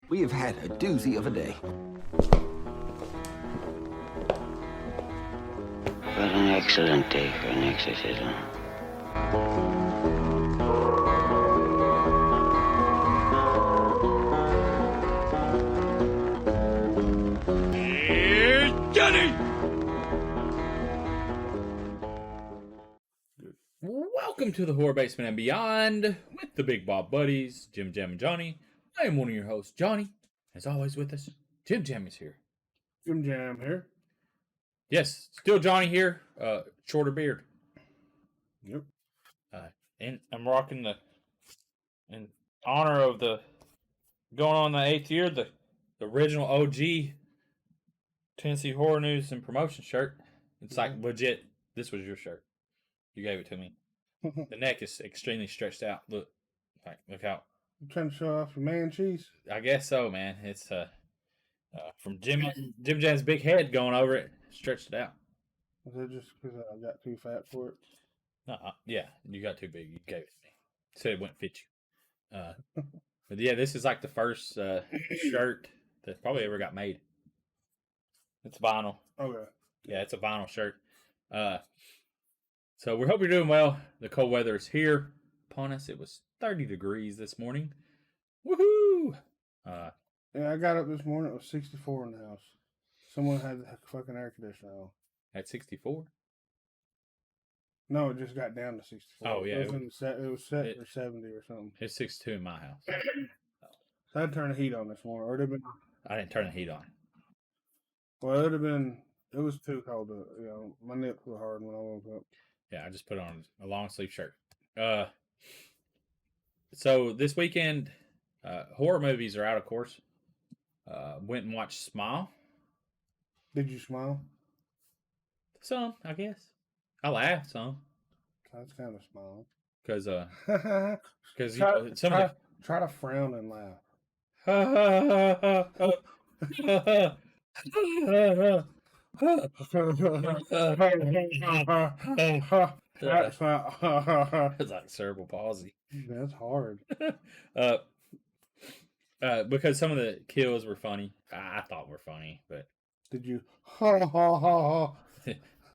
We have had a doozy of a day. What an excellent day for an exorcism. Here's Johnny! Welcome to the Horror Basement and Beyond with the Big Bob Buddies, Jim Jam and Johnny. I am one of your hosts, Johnny. As always with us, Jim Jam is here. Jim Jam here. Yes, still Johnny here. Shorter beard. Yep. And I'm rocking in honor of the going on the 8th year, the original OG Tennessee Horror News and Promotion shirt. It's like legit. This was your shirt. You gave it to me. The neck is extremely stretched out. Look how. You trying to show off your man cheese? I guess so, man. It's from Jim Jam's big head going over it, stretched it out. Is that just because I got too fat for it? Yeah, you got too big. You gave it to me. Said it wouldn't fit you. But yeah, this is like the first shirt that probably ever got made. It's vinyl. Okay. Yeah, it's a vinyl shirt. So we hope you're doing well. The cold weather is here upon us. It was 30 degrees this morning. Woohoo! Yeah, I got up this morning. It was 64 in the house. Someone had the fucking air conditioner on. At 64? No, it just got down to 64. Oh, yeah. It was set for 70 or something. It's 62 in my house. So I had to turn the heat on this morning. Or it'd have been, I didn't turn the heat on. well, it was too cold. My nips were hard when I woke up. Yeah, I just put on a long sleeve shirt. So this weekend, horror movies are out, of course. Went and watched Smile. Did you smile? Some, I guess. I laughed some. That's kind of smiling. Because Try to frown and laugh. It's like cerebral palsy. That's hard. Because some of the kills were funny. I thought were funny, but Did you?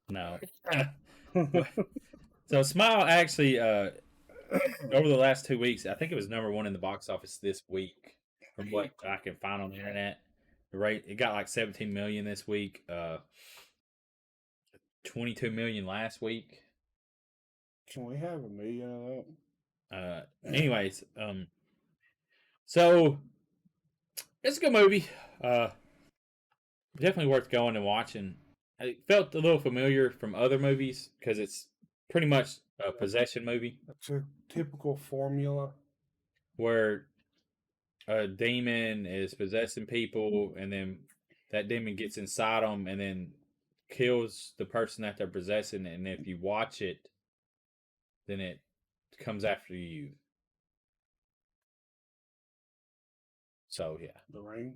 no. So Smile actually, over the last 2 weeks, I think it was #1 in the box office this week, from what I can find on the internet. Right, it got like 17 million this week. 22 million last week. Can we have 1 million of that? Anyways, so it's a good movie. Definitely worth going and watching. It felt a little familiar from other movies because it's pretty much a possession movie It's a typical formula. where a demon is possessing people, and then that demon gets inside them and then kills the person that they're possessing. And if you watch it, then it comes after you. So yeah, The Ring.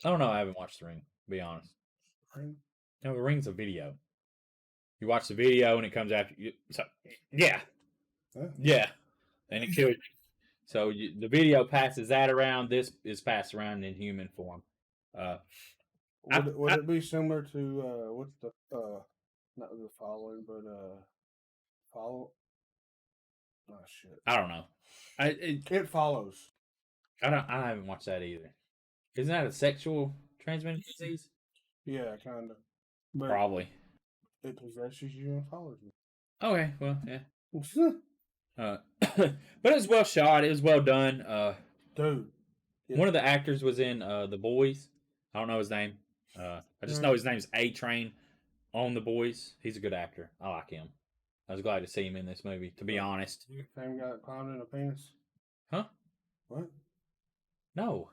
I don't know. I haven't watched The Ring, to be honest. Ring. No, The Ring's a video. You watch the video and it comes after you. So yeah, Huh? yeah, and it kills you. So the video passes that around. This is passed around in human form. Would it be similar to what's the not the following, but follow? Oh shit! I don't know. It follows. I haven't watched that either. Isn't that a sexual transmitted disease? Yeah, kind of. But Probably. it possesses you and follows you. Okay. Well, yeah. But it was well shot. It was well done. Dude. Yeah. One of the actors was in The Boys. I don't know his name. I just know his name's A-Train on The Boys. He's a good actor. I like him. I was glad to see him in this movie, to be honest. Same guy that climbed in a penis. Huh? What? No.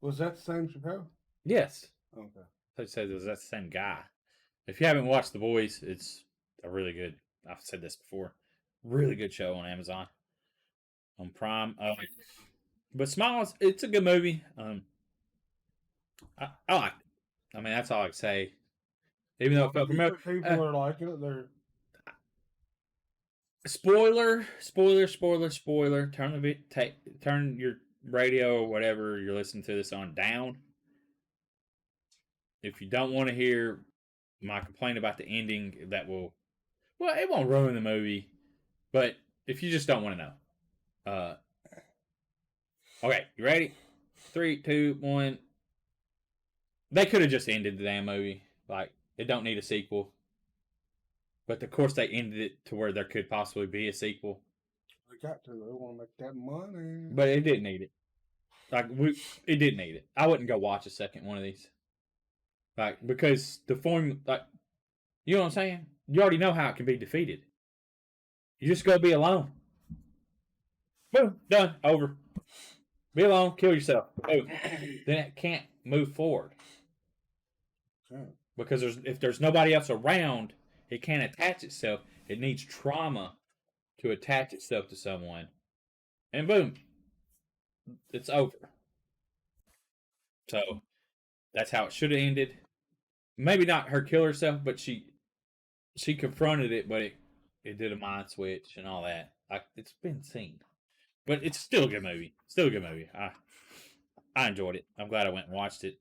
Was that the same Chappelle? Yes. Okay. I said that's the same guy. If you haven't watched The Boys, it's a really good, I've said this before, really good show on Amazon, on Prime. But Smiles, it's a good movie. I like it. I mean, that's all I can say. Even though it felt familiar. People are liking it. They're Spoiler. Turn your radio or whatever you're listening to this on down. If you don't want to hear my complaint about the ending, it won't ruin the movie, but if you just don't want to know. Okay, you ready? 3, 2, 1. They could have just ended the damn movie. Like, it don't need a sequel. But of course they ended it to where there could possibly be a sequel. They got to. They want to make that money. But it didn't need it. It didn't need it. I wouldn't go watch a second one of these. Like, because the form, like, you know what I'm saying? You already know how it can be defeated. You just go be alone. Boom, done, over. Be alone, kill yourself. Boom. Then it can't move forward. Okay. Because if there's nobody else around, it can't attach itself. It needs trauma to attach itself to someone. And boom, it's over. So that's how it should have ended. Maybe not her kill herself, but she confronted it, but it did a mind switch and all that. Like, it's been seen. But it's still a good movie. Still a good movie. I enjoyed it. I'm glad I went and watched it.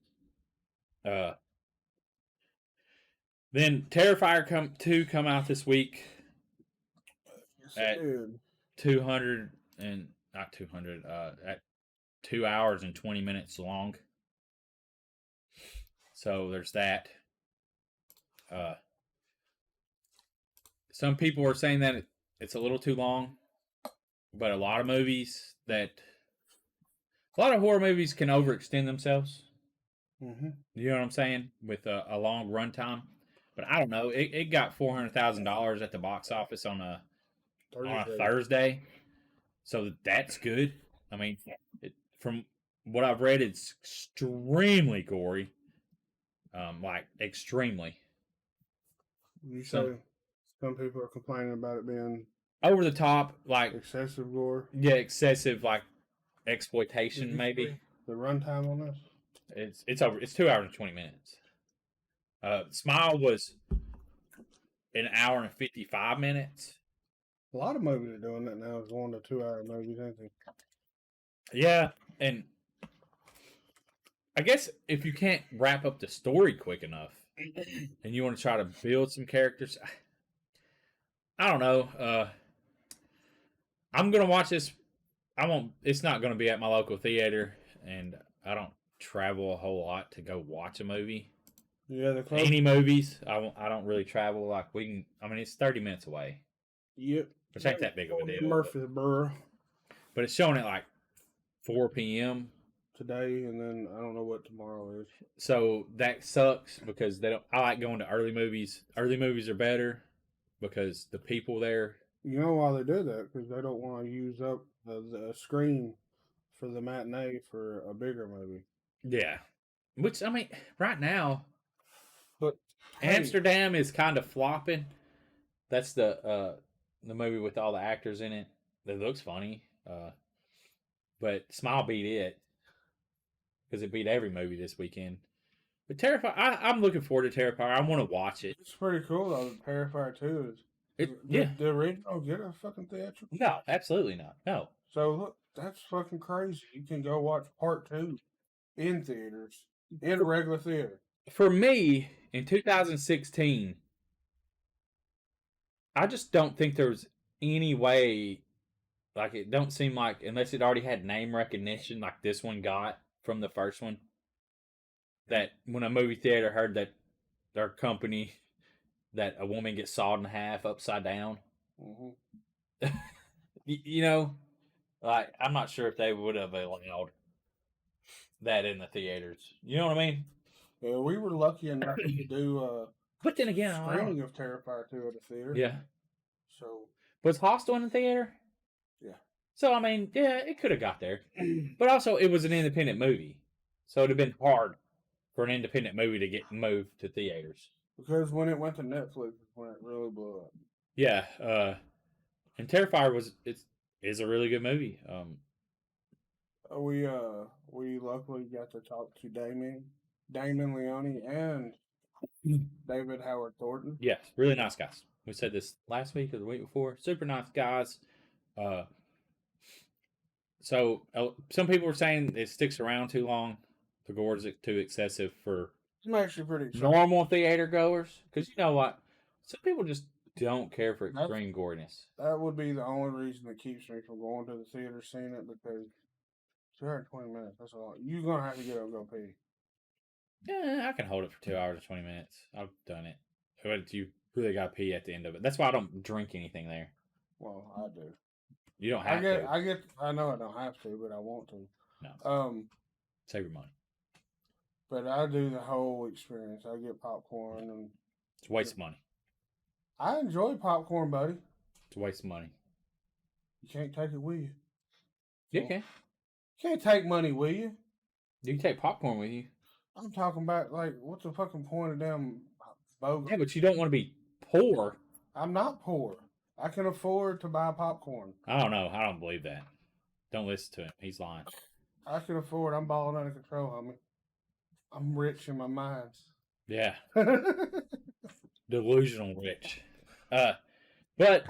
Then Terrifier 2 come out this week. Yes, at it did. 200 and not 200 at 2 hours and 20 minutes long. So there's that. Some people are saying that it's a little too long, but a lot of horror movies can overextend themselves. Mm-hmm. You know what I'm saying? With a long runtime. But I don't know. It got $400,000 at the box office on a Thursday. So that's good. I mean, from what I've read, it's extremely gory. Like, extremely. You say some people are complaining about it being over the top, like excessive gore. Yeah, excessive, like exploitation, maybe. The runtime on this? It's over. It's 2 hours and 20 minutes. Smile was an hour and 55 minutes. A lot of movies are doing that now. Is 1 to 2 hour movies, ain't they? Yeah, and I guess if you can't wrap up the story quick enough, and you want to try to build some characters, I don't know. I'm gonna watch this. It's not gonna be at my local theater, and I don't travel a whole lot to go watch a movie. Yeah, any movies. I don't really travel. Like, it's 30 minutes away. Yep. Which ain't that big of a deal. Murfreesboro. But it's showing at like 4 p.m. today, and then I don't know what tomorrow is. So that sucks because I like going to early movies. Early movies are better because the people there. You know why they do that? Because they don't want to use up the screen for the matinee for a bigger movie. Yeah. Which, right now, but Amsterdam is kind of flopping. That's the movie with all the actors in it. It looks funny. But Smile beat it. Because it beat every movie this weekend. But Terrifier, I'm looking forward to Terrifier. I want to watch it. It's pretty cool, though. Terrifier 2 is... Yeah. The original get a fucking theatrical? No, absolutely not. No. So, look, that's fucking crazy. You can go watch part 2 in theaters, in a regular theater. For me, in 2016, I just don't think there was any way, like, it don't seem like, unless it already had name recognition like this one got from the first one, that when a movie theater heard that their company, that a woman gets sawed in half upside down. Mm-hmm. You know, like, I'm not sure if they would have allowed that in the theaters. You know what I mean? Yeah, we were lucky enough to do but then again, screening of Terrifier 2 at a theater. Yeah. So was Hostel in the theater? Yeah. So yeah, it could have got there. But also it was an independent movie. So it'd have been hard for an independent movie to get moved to theaters. Because when it went to Netflix is when it really blew up. Yeah, and Terrifier is a really good movie. We luckily got to talk to Damon Leone and David Howard Thornton. Yes, really nice guys. We said this last week or the week before. Super nice guys. So some people were saying it sticks around too long. The gore is too excessive for It's actually pretty exciting. normal theater goers. Because you know what? Some people just don't care for That's- extreme goriness. That would be the only reason that keeps me from going to the theater seeing it, because 220 minutes, that's all. You're going to have to get up and go pee. Yeah, I can hold it for 2 hours and 20 minutes. I've done it. But you really got to pee at the end of it. That's why I don't drink anything there. Well, I do. You don't have to. I know I don't have to, but I want to. No. Save your money. But I do the whole experience. I get popcorn and It's a waste of money. I enjoy popcorn, buddy. It's a waste of money. You can't take it with you. You can. You can't take money with you. You can take popcorn with you. I'm talking about, like, what's the fucking point of them bogus? Yeah, but you don't want to be poor. I'm not poor. I can afford to buy popcorn. I don't know. I don't believe that. Don't listen to him. He's lying. I can afford. I'm balling out of control, homie. I'm rich in my mind. Yeah. Delusional rich. But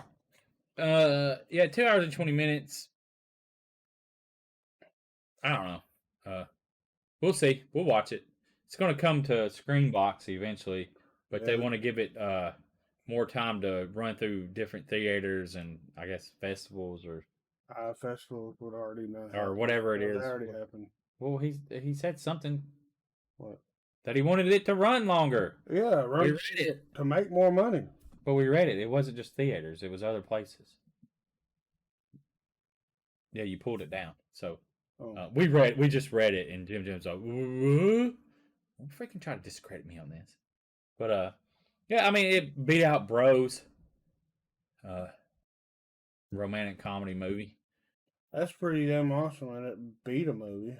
yeah, 2 hours and 20 minutes. I don't know. We'll see. We'll watch it. It's going to come to Screenbox eventually, but they want to give it more time to run through different theaters and I guess festivals or Festivals would already know. or whatever it is. That already happened. Well, he said something. What? That he wanted it to run longer. Yeah, right. We read it. To make more money. But we read it. It wasn't just theaters. It was other places. Yeah, you pulled it down. So we just read it, and Jim's like, don't freaking try to discredit me on this. But yeah, I mean, it beat out Bros. Romantic comedy movie. That's pretty damn awesome, and it beat a movie.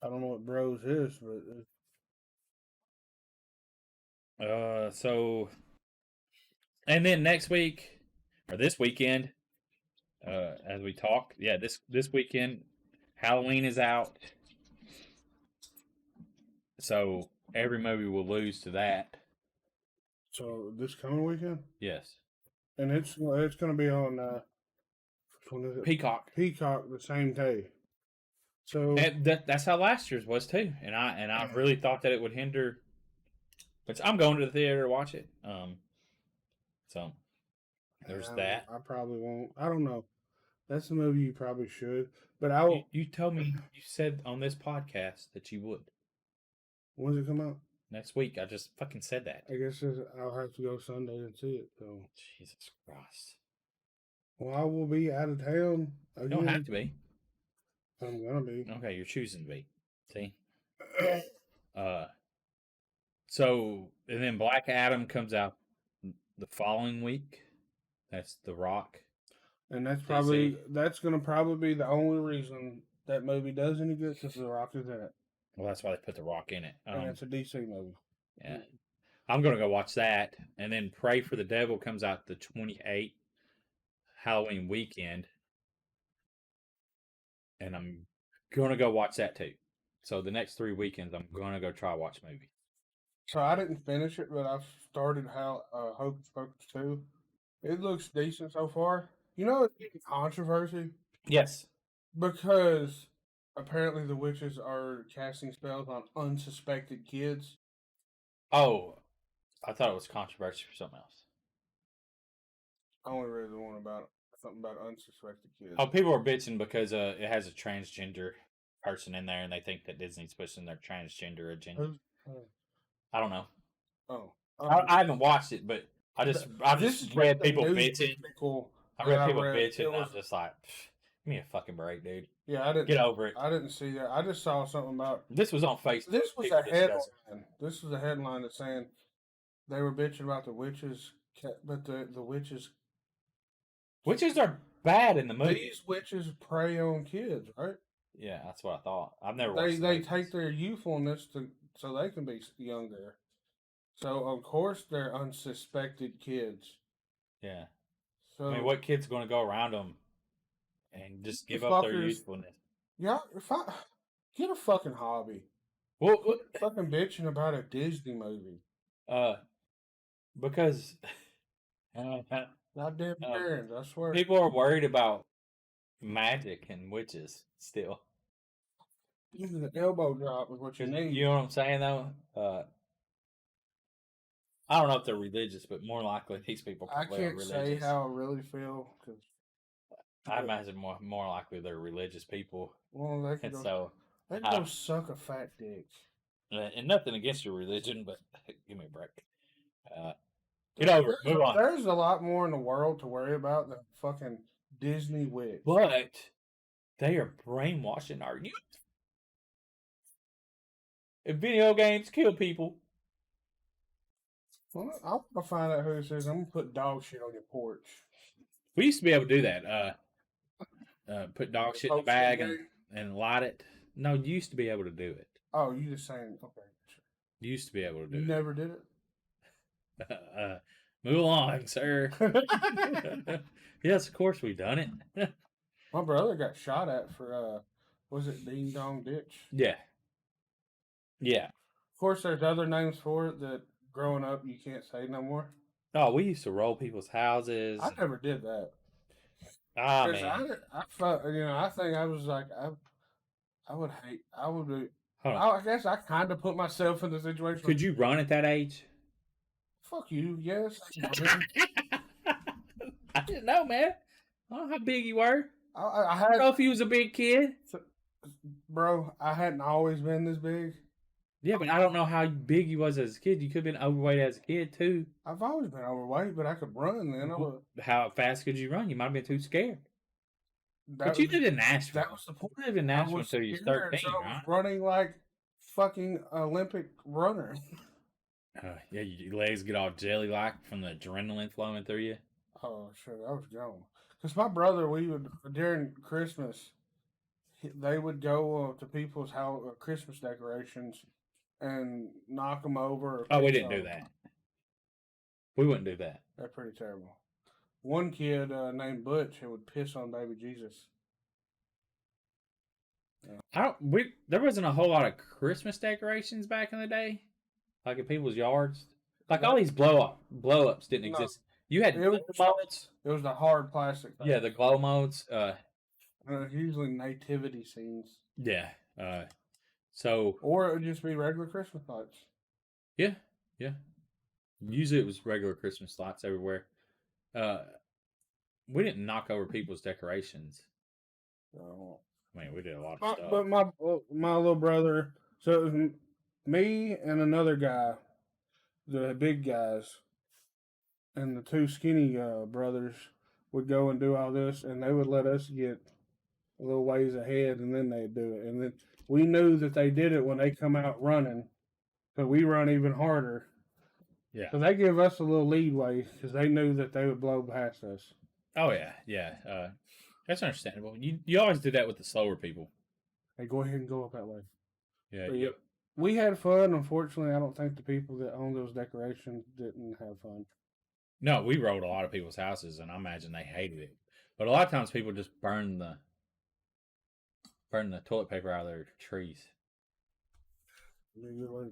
I don't know what Bros is, but so, and then next week or this weekend, as we talk, yeah, this weekend, Halloween is out, so every movie will lose to that. So this coming weekend, yes, and it's going to be on when is it? Peacock the same day. So and that's how last year's was too, and I really thought that it would hinder. But I'm going to the theater to watch it. So there's that. I probably won't. I don't know. That's a movie you probably should. But I will. You told me, you said on this podcast that you would. When does it come out? Next week. I just fucking said that. I guess I'll have to go Sunday and see it. So Jesus Christ. Well, I will be out of town. You don't have to be. I'm gonna be. Okay, you're choosing to be. See. So and then Black Adam comes out the following week. That's The Rock. And that's gonna probably be the only reason that movie does any good, because The Rock is in it. Well, that's why they put The Rock in it. And it's a DC movie. Yeah. I'm gonna go watch that, and then Pray for the Devil comes out the 28th, Halloween weekend, and I'm gonna go watch that too. So the next 3 weekends, I'm gonna go try watch movie. So I didn't finish it, but I've started Hocus Pocus 2. It looks decent so far. You know, it's getting controversy. Yes. Because apparently the witches are casting spells on unsuspected kids. Oh, I thought it was controversy for something else. I only read the one about something about unsuspected kids. Oh, people are bitching because it has a transgender person in there, and they think that Disney's pushing their transgender agenda. I don't know. Oh, I haven't watched it, but I just read people bitching. I read people bitching, and I'm just like, give me a fucking break, dude. Yeah, I didn't get over it. I didn't see that. I just saw something about this was on Facebook. This was a headline. This was a headline that's saying they were bitching about the witches, but the witches are bad in the movie. These witches prey on kids, right? Yeah, that's what I thought. I've never watched. They take their youthfulness so they can be younger. So of course they're unsuspected kids. Yeah. So I mean, what kid's going to go around them and just give up their youthfulness? Yeah, get a fucking hobby. Well, fucking bitching about a Disney movie. Because not damn parents, I swear. People are worried about magic and witches still. Even the elbow drop is what you need. You know what I'm saying though? I don't know if they're religious, but more likely these people I probably are can't say religious. how I really feel because I imagine more likely they're religious people, well, they and can so go suck a fat dick. and nothing against your religion, but give me a break. Get over it. Move on. There's a lot more in the world to worry about than fucking Disney witch. But they are brainwashing our youth. If video games kill people, Well, I'll find out who this is. I'm gonna put dog shit on your porch. we used to be able to do that. Put dog shit in a bag and light it. No, you used to be able to do it. Oh, you just saying? Okay. You used to be able to do You it. never did it. Move along, sir. Yes, of course we done it. My brother got shot at for was it Ding Dong Ditch? Yeah. Yeah. Of course, there's other names for it that growing up you can't say no more. Oh, we used to roll people's houses. I never did that. Ah, 'Cause man. I felt, I think I was like, I would hate, I would do. Hold on. I guess I kind of put myself in the situation. Could you run at that age? Fuck you, yes. I didn't know, man. I don't know how big you were. I I had, don't know if you was a big kid. bro, I hadn't always been this big. Yeah, but I don't know how big you was as a kid. You could have been overweight as a kid, too. I've always been overweight, but I could run then. How fast could you run? You might have been too scared. But That you was- lived in Nashville. That was the point. You lived in I Nashville was until you were scared, 13, so I was right? running like fucking Olympic runner. Yeah, your legs get all jelly-like from the adrenaline flowing through you. Oh shit, I was gone. Cause my brother, we would during Christmas, they would go to people's house Christmas decorations and knock them over. Or Oh, we pick didn't do some. that. We wouldn't do that. They're pretty terrible. One kid named Butch who would piss on baby Jesus. There wasn't a whole lot of Christmas decorations back in the day, like in people's yards. Like all these blow ups didn't No. exist. You had It was- glow modes. It was the hard plastic thing. Yeah, the glow modes. Usually nativity scenes. Yeah. So Or it would just be regular Christmas lights. yeah. Usually it was regular Christmas lights everywhere. We didn't knock over people's decorations. So, I mean, we did a lot of stuff. but my little brother, so it was me and another guy, the big guys, and the two skinny brothers would go and do all this, and they would let us get a little ways ahead, and then they'd do it. And then we knew that they did it when they come out running, so we run even harder. Yeah. So they give us a little leadway because they knew that they would blow past us. Oh yeah. That's understandable. You always do that with the slower people. Hey, go ahead and go up that way. Yeah. But, yep. We had fun. Unfortunately, I don't think the people that own those decorations didn't have fun. No, we rolled a lot of people's houses, and I imagine they hated it. But a lot of times, people just burn the toilet paper out of their trees.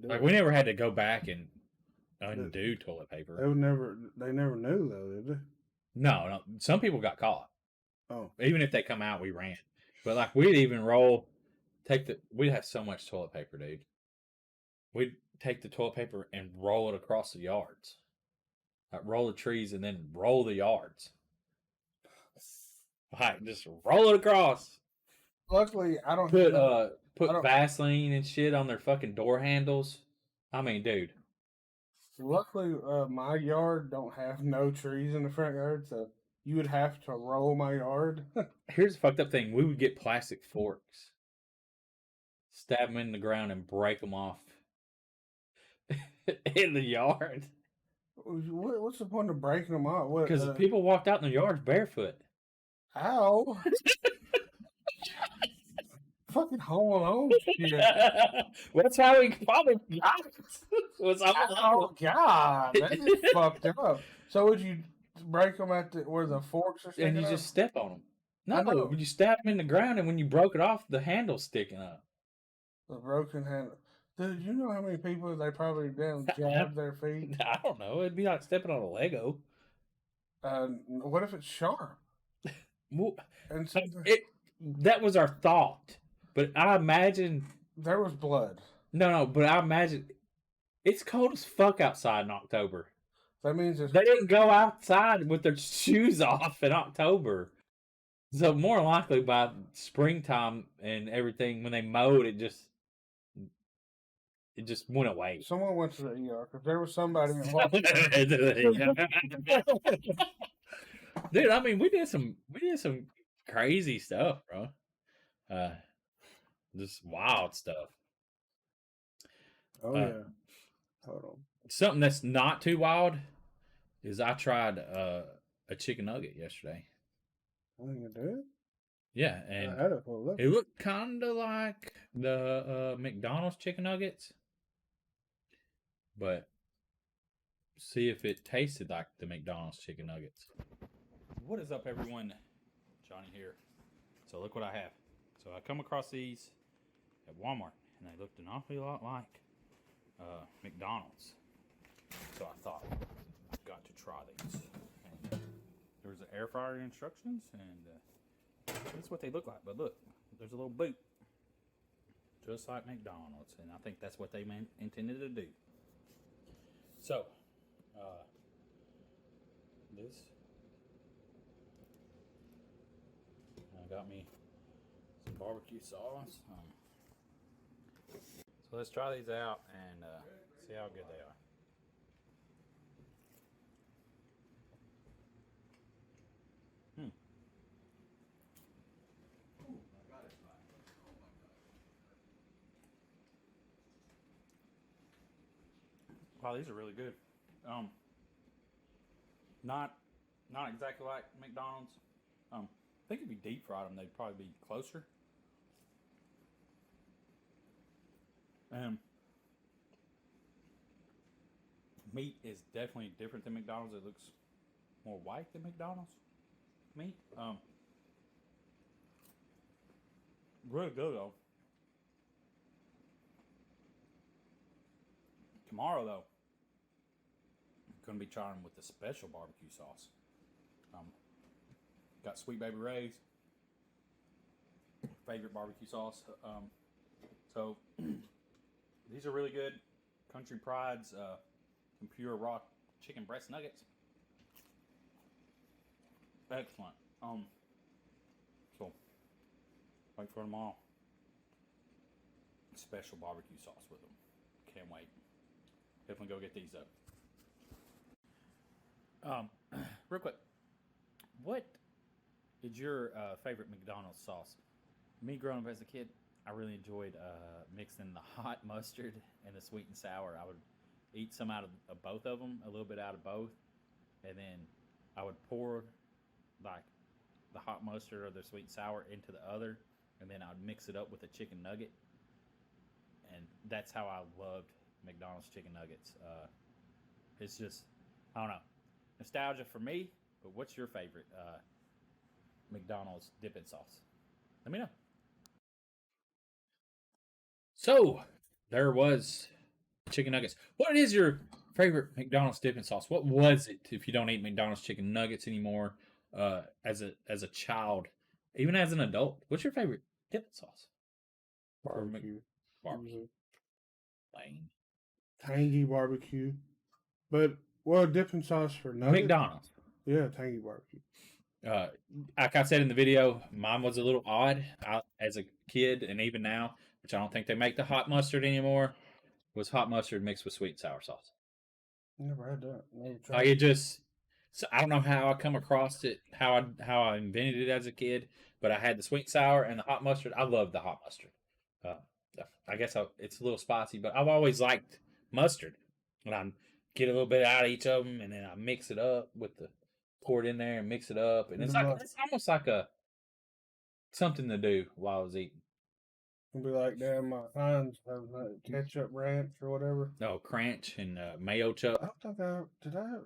Like we never had to go back and undo toilet paper. They never knew though, did they? No. Some people got caught. Oh, Even if they come out, we ran. But like we'd even we'd have so much toilet paper, dude. We'd take the toilet paper and roll it across the yards. Like roll the trees and then roll the yards. Like just roll it across. luckily I don't Put I put don't- Vaseline and shit on their fucking door handles. I mean, dude. Luckily, my yard don't have no trees in the front yard, so you would have to roll my yard. Here's the fucked up thing. We would get plastic forks, stab them in the ground, and break them off in the yard. What's the point of breaking them off? What? Because people walked out in their yards barefoot. Ow! Fucking Home Alone shit. That's how we probably got it. Was Oh God, that is fucked up. So would you break them at where the forks are sticking and you up? just step on them. I No, know. you stab them in the ground, and when you broke it off, the handle's sticking up. The broken handle. Dude, you know how many people they probably down jab their feet? I don't know. It'd be like stepping on a Lego. What if it's sharp? Well, And so that was our thought, but I imagine there was blood. no, but I imagine it's cold as fuck outside in October. That means it's They didn't go outside with their shoes off in October. So more than likely by springtime and everything, when they mowed, it just went away. someone went to the ER because there was somebody in Dude, I mean, we did some crazy stuff, bro. Just wild stuff. Oh yeah. Hold on. Something that's not too wild is I tried a chicken nugget yesterday. I think you did. Yeah, I and had it for a look. it looked kind of like the McDonald's chicken nuggets, but see if it tasted like the McDonald's chicken nuggets. What is up, everyone? Johnny here. So look what I have. So I come across these at Walmart, and they looked an awfully lot like McDonald's. So I thought, I've got to try these. And there's the air fryer instructions, and that's what they look like. But look, there's a little boot, just like McDonald's, and I think that's what they intended to do. So, this, I got me some barbecue sauce. So let's try these out and see how good they are. Wow, these are really good. Not exactly like McDonald's. I think if you deep fried them, they'd probably be closer. Meat is definitely different than McDonald's. It looks more white than McDonald's meat. Really good though. Tomorrow though, I'm gonna be trying with the special barbecue sauce. Got Sweet Baby Ray's favorite barbecue sauce. So these are really good. Country Pride's pure raw chicken breast nuggets. Excellent. So wait for tomorrow. Special barbecue sauce with them. Can't wait. Definitely go get these up. Real quick, what is your favorite McDonald's sauce? Me growing up as a kid, I really enjoyed mixing the hot mustard and the sweet and sour. I would eat some out of both of them, a little bit out of both, and then I would pour like the hot mustard or the sweet and sour into the other, and then I would mix it up with a chicken nugget, and that's how I loved McDonald's chicken nuggets. It's just, I don't know, nostalgia for me. But what's your favorite McDonald's dipping sauce? Let me know. So there was chicken nuggets. What is your favorite McDonald's dipping sauce? What was it if you don't eat McDonald's chicken nuggets anymore? As a child, even as an adult, what's your favorite dipping sauce? Barbecue. Barbecue. Plain. Tangy barbecue. But dipping sauce for nuggets? McDonald's. Yeah, tangy barbecue. Like I said in the video, mine was a little odd as a kid, and even now, which I don't think they make the hot mustard anymore, was hot mustard mixed with sweet and sour sauce. Never had that. Never tried. Like it just, so I don't know how I come across it, how I invented it as a kid, but I had the sweet and sour and the hot mustard. I love the hot mustard. I guess it's a little spicy, but I've always liked mustard. And I get a little bit out of each of them, and then I mix it up with pour it in there and mix it up, and it's almost like something to do while I was eating. It'd be like, damn, my Heinz have ketchup ranch or whatever. No, Cranch and mayo chup. I don't think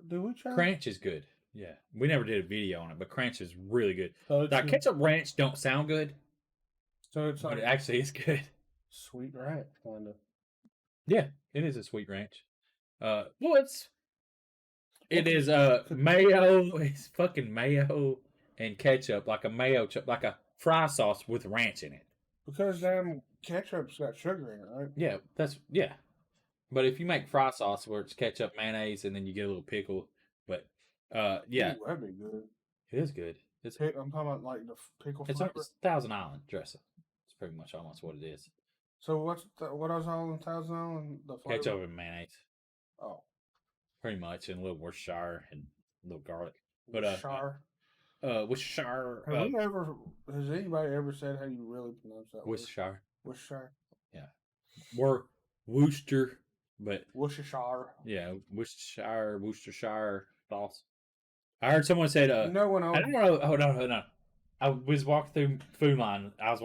did we try? Cranch is good. Yeah, we never did a video on it, but Cranch is really good. So like ketchup ranch don't sound good, so it's like but it actually is good. Sweet ranch, kind of. Yeah, it is a sweet ranch. Well, it is mayo. It's fucking mayo and ketchup, like a mayo, like a fry sauce with ranch in it. Because damn ketchup's got sugar in it, right? Yeah, yeah. But if you make fry sauce where it's ketchup, mayonnaise, and then you get a little pickle, but yeah, Ooh, that'd be good. it is good. I'm talking about like the pickle flavor. It's Thousand Island dressing. It's pretty much almost what it is. So what else all in Thousand Island? The flavor? Ketchup and mayonnaise, Oh, pretty much, and a little Worcestershire and a little garlic. But Worcestershire. Worcestershire. Has anybody ever said how you really pronounce that word? Worcestershire. Worcestershire. Yeah. Worcester, but Worcestershire. yeah, Worcestershire sauce. I heard someone said, You know when I don't know. Oh no. I was walking through Food Line. I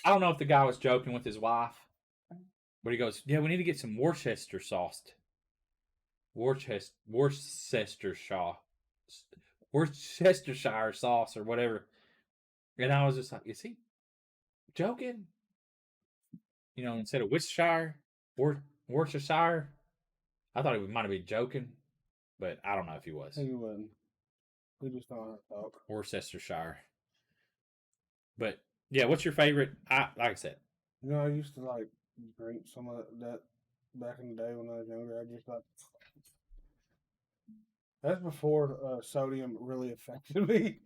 don't know if the guy was joking with his wife, but he goes, "Yeah, we need to get some Worcestershire sauce. Worcestershire sauce or whatever." And I was just like, "Is he joking?" You know, instead of Worcestershire, Worcestershire. I thought he might have been joking, but I don't know if he was. He wouldn't. We just don't have to talk. Worcestershire. But yeah, what's your favorite? Like I said, You know, I used to like drink some of that back in the day when I was younger. I just like that's before sodium really affected me.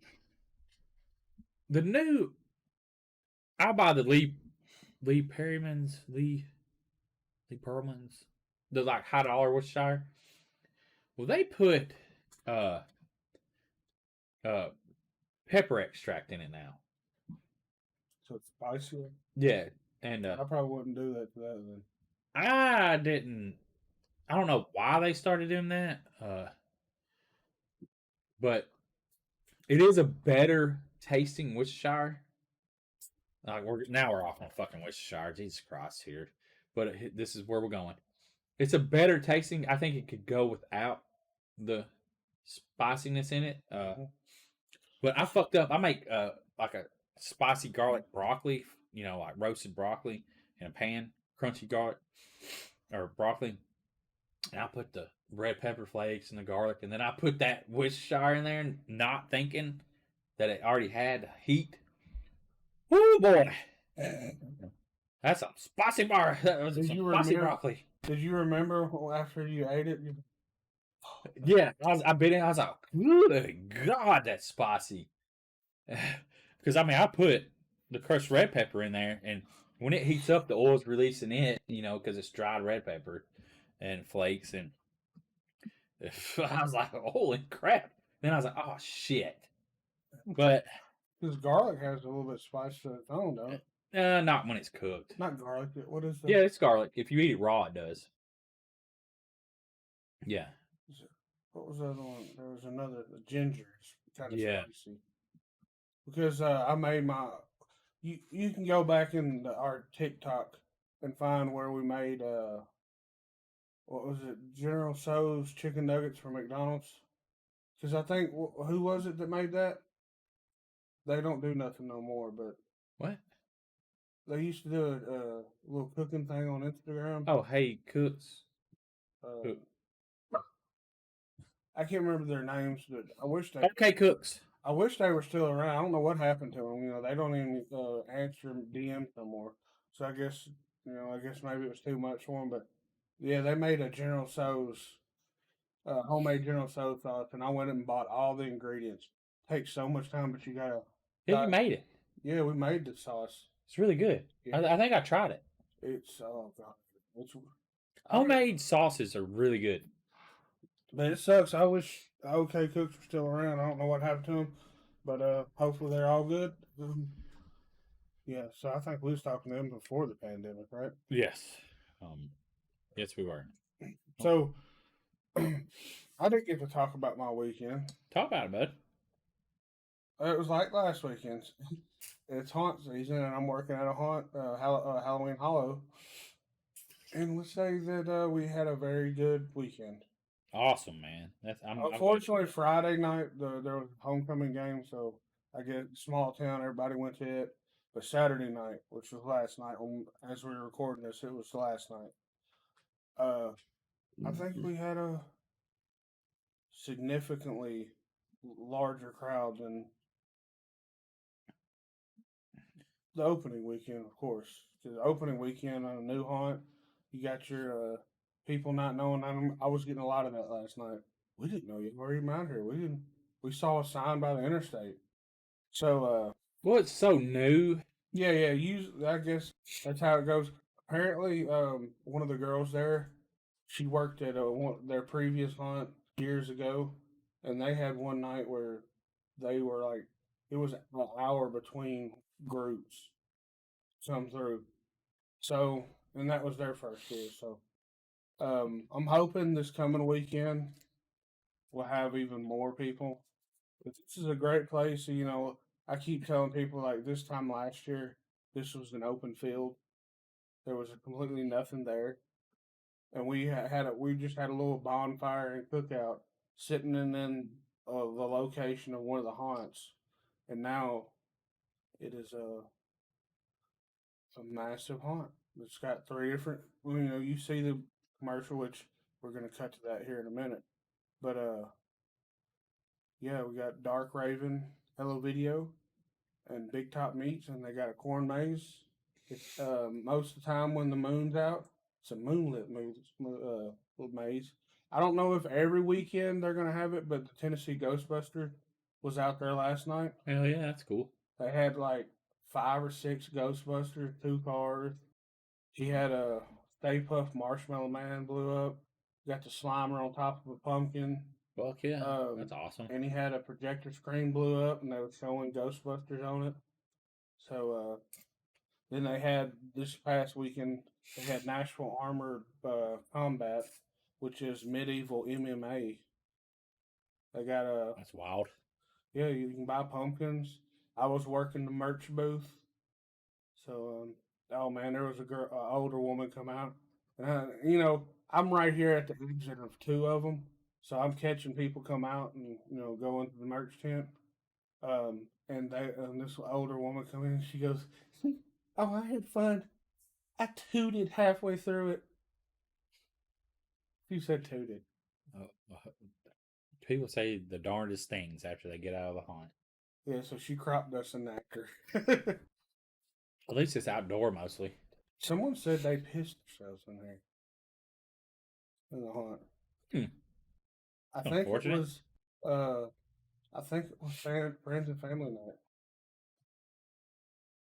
I'll buy the Lee Perryman's, Lee Perlman's, the like $1 Worcestershire. Well, they put pepper extract in it now. So it's spicier. Yeah, and I probably wouldn't do that to that then. I don't know why they started doing that. But it is a better tasting Worcestershire. We're off on fucking Worcestershire. Jesus Christ here. But this is where we're going. It's a better tasting. I think it could go without the spiciness in it. But I fucked up. I make like a spicy garlic broccoli, like roasted broccoli in a pan, crunchy garlic or broccoli. And I put the red pepper flakes and the garlic, and then I put that Worcestershire in there, not thinking that it already had heat. Woo boy, that's a spicy bar. That was some spicy broccoli. Did you remember after you ate it? Yeah, I bit it. I was like, "Good God, that's spicy." Because I put the crushed red pepper in there, and when it heats up, the oil's releasing it. Because it's dried red pepper and flakes, and I was like, "Holy crap!" Then I was like, "Oh shit!" But because garlic has a little bit of spice to its own, don't it? Not when it's cooked. Not garlic. What is that? Yeah, it's garlic. If you eat it raw, it does. Yeah. What was the other one? There was another. The ginger is kind of spicy. Because I made my. You can go back in our TikTok and find where we made. What was it? General Tso's chicken nuggets from McDonald's. Because I think who was it that made that? They don't do nothing no more, but what? They used to do a little cooking thing on Instagram. Oh, hey, Cooks. I can't remember their names, but I wish they. Okay, Cooks. I wish they were still around. I don't know what happened to them. They don't even answer DMs no more. So I guess maybe it was too much for them. But yeah, they made a General Tso's homemade General Tso's sauce, and I went and bought all the ingredients. Takes so much time, but you gotta. Yeah, you made it. Yeah, we made the sauce. It's really good. Yeah. I think I tried it. It's god. Homemade sauces are really good. But it sucks. I wish OK Cooks were still around. I don't know what happened to them, but hopefully they're all good. Yeah, so I think we was talking to them before the pandemic, right? Yes. Yes, we were. So I didn't get to talk about my weekend. Talk about it, bud. It was like last weekend. It's haunt season, and I'm working at a haunt, Halloween Hollow. And let's say that we had a very good weekend. Awesome, man. Unfortunately, Friday night there was a homecoming game, so I get small town. Everybody went to it. But Saturday night, which was last night, as we were recording this, it was last night. I think we had a significantly larger crowd than the opening weekend, of course. The opening weekend on a new haunt, you got your people not knowing. I was getting a lot of that last night. We didn't know you were even out here. We didn't. We saw a sign by the interstate. So Well, it's so new. yeah. I guess that's how it goes. Apparently, one of the girls there, she worked at their previous haunt years ago, and they had one night where they were like, it was an hour between groups come through. So, and that was their first year. So, I'm hoping this coming weekend we'll have even more people. But this is a great place. You know, I keep telling people like this time last year, this was an open field. There was completely nothing there, and we just had a little bonfire and cookout sitting in the location of one of the haunts, and now it is a massive haunt. It's got three different. Well, you know, you see the commercial, which we're gonna cut to that here in a minute. But yeah, we got Dark Raven, Hello Video, and Big Top Meats, and they got a corn maze. It's most of the time when the moon's out, it's a moonlit maze. I don't know if every weekend they're gonna have it, but the Tennessee Ghostbuster was out there last night. Hell yeah, that's cool. They had like 5 or 6 Ghostbusters, 2 cars. He had a Stay Puft Marshmallow Man blew up. Got the Slimer on top of a pumpkin. Fuck yeah, that's awesome. And he had a projector screen blew up, and they were showing Ghostbusters on it. So then they had this past weekend. They had Nashville Armored Combat, which is medieval MMA. They got a That's wild. yeah. You can buy pumpkins. I was working the merch booth, so oh man, there was a girl, older woman come out, and you know I'm right here at the exit of 2 of them, so I'm catching people come out and go into the merch tent. And this older woman come in, and she goes, "Oh, I had fun. I tooted halfway through it." She said tooted. People say the darndest things after they get out of the haunt. Yeah, so she crop dusted an actor. At least it's outdoor mostly. Someone said they pissed themselves in there in the haunt. I think it was. I think it was friends and family night.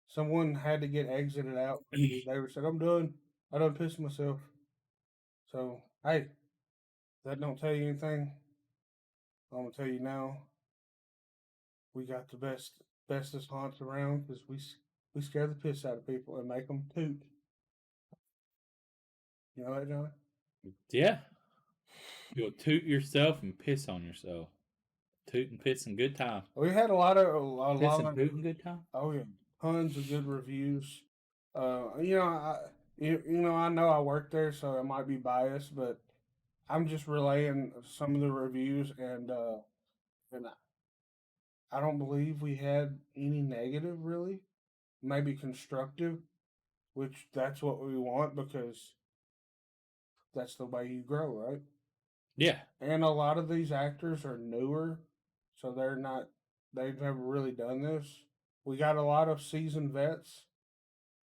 Someone had to get exited out. They were said, "I'm done. I done pissed myself." So hey, that don't tell you anything. I'm gonna tell you now. We got the bestest haunts around because we scare the piss out of people and make them toot. You know that, Johnny? Yeah. You'll toot yourself and piss on yourself. Toot and piss and good time. We had a lot of Piss and toot and good time. Oh yeah, tons of good reviews. I know I work there, so I might be biased, but I'm just relaying some of the reviews, and I don't believe we had any negative really. Maybe constructive, which that's what we want because that's the way you grow, right? Yeah. And a lot of these actors are newer, so they've never really done this. We got a lot of seasoned vets,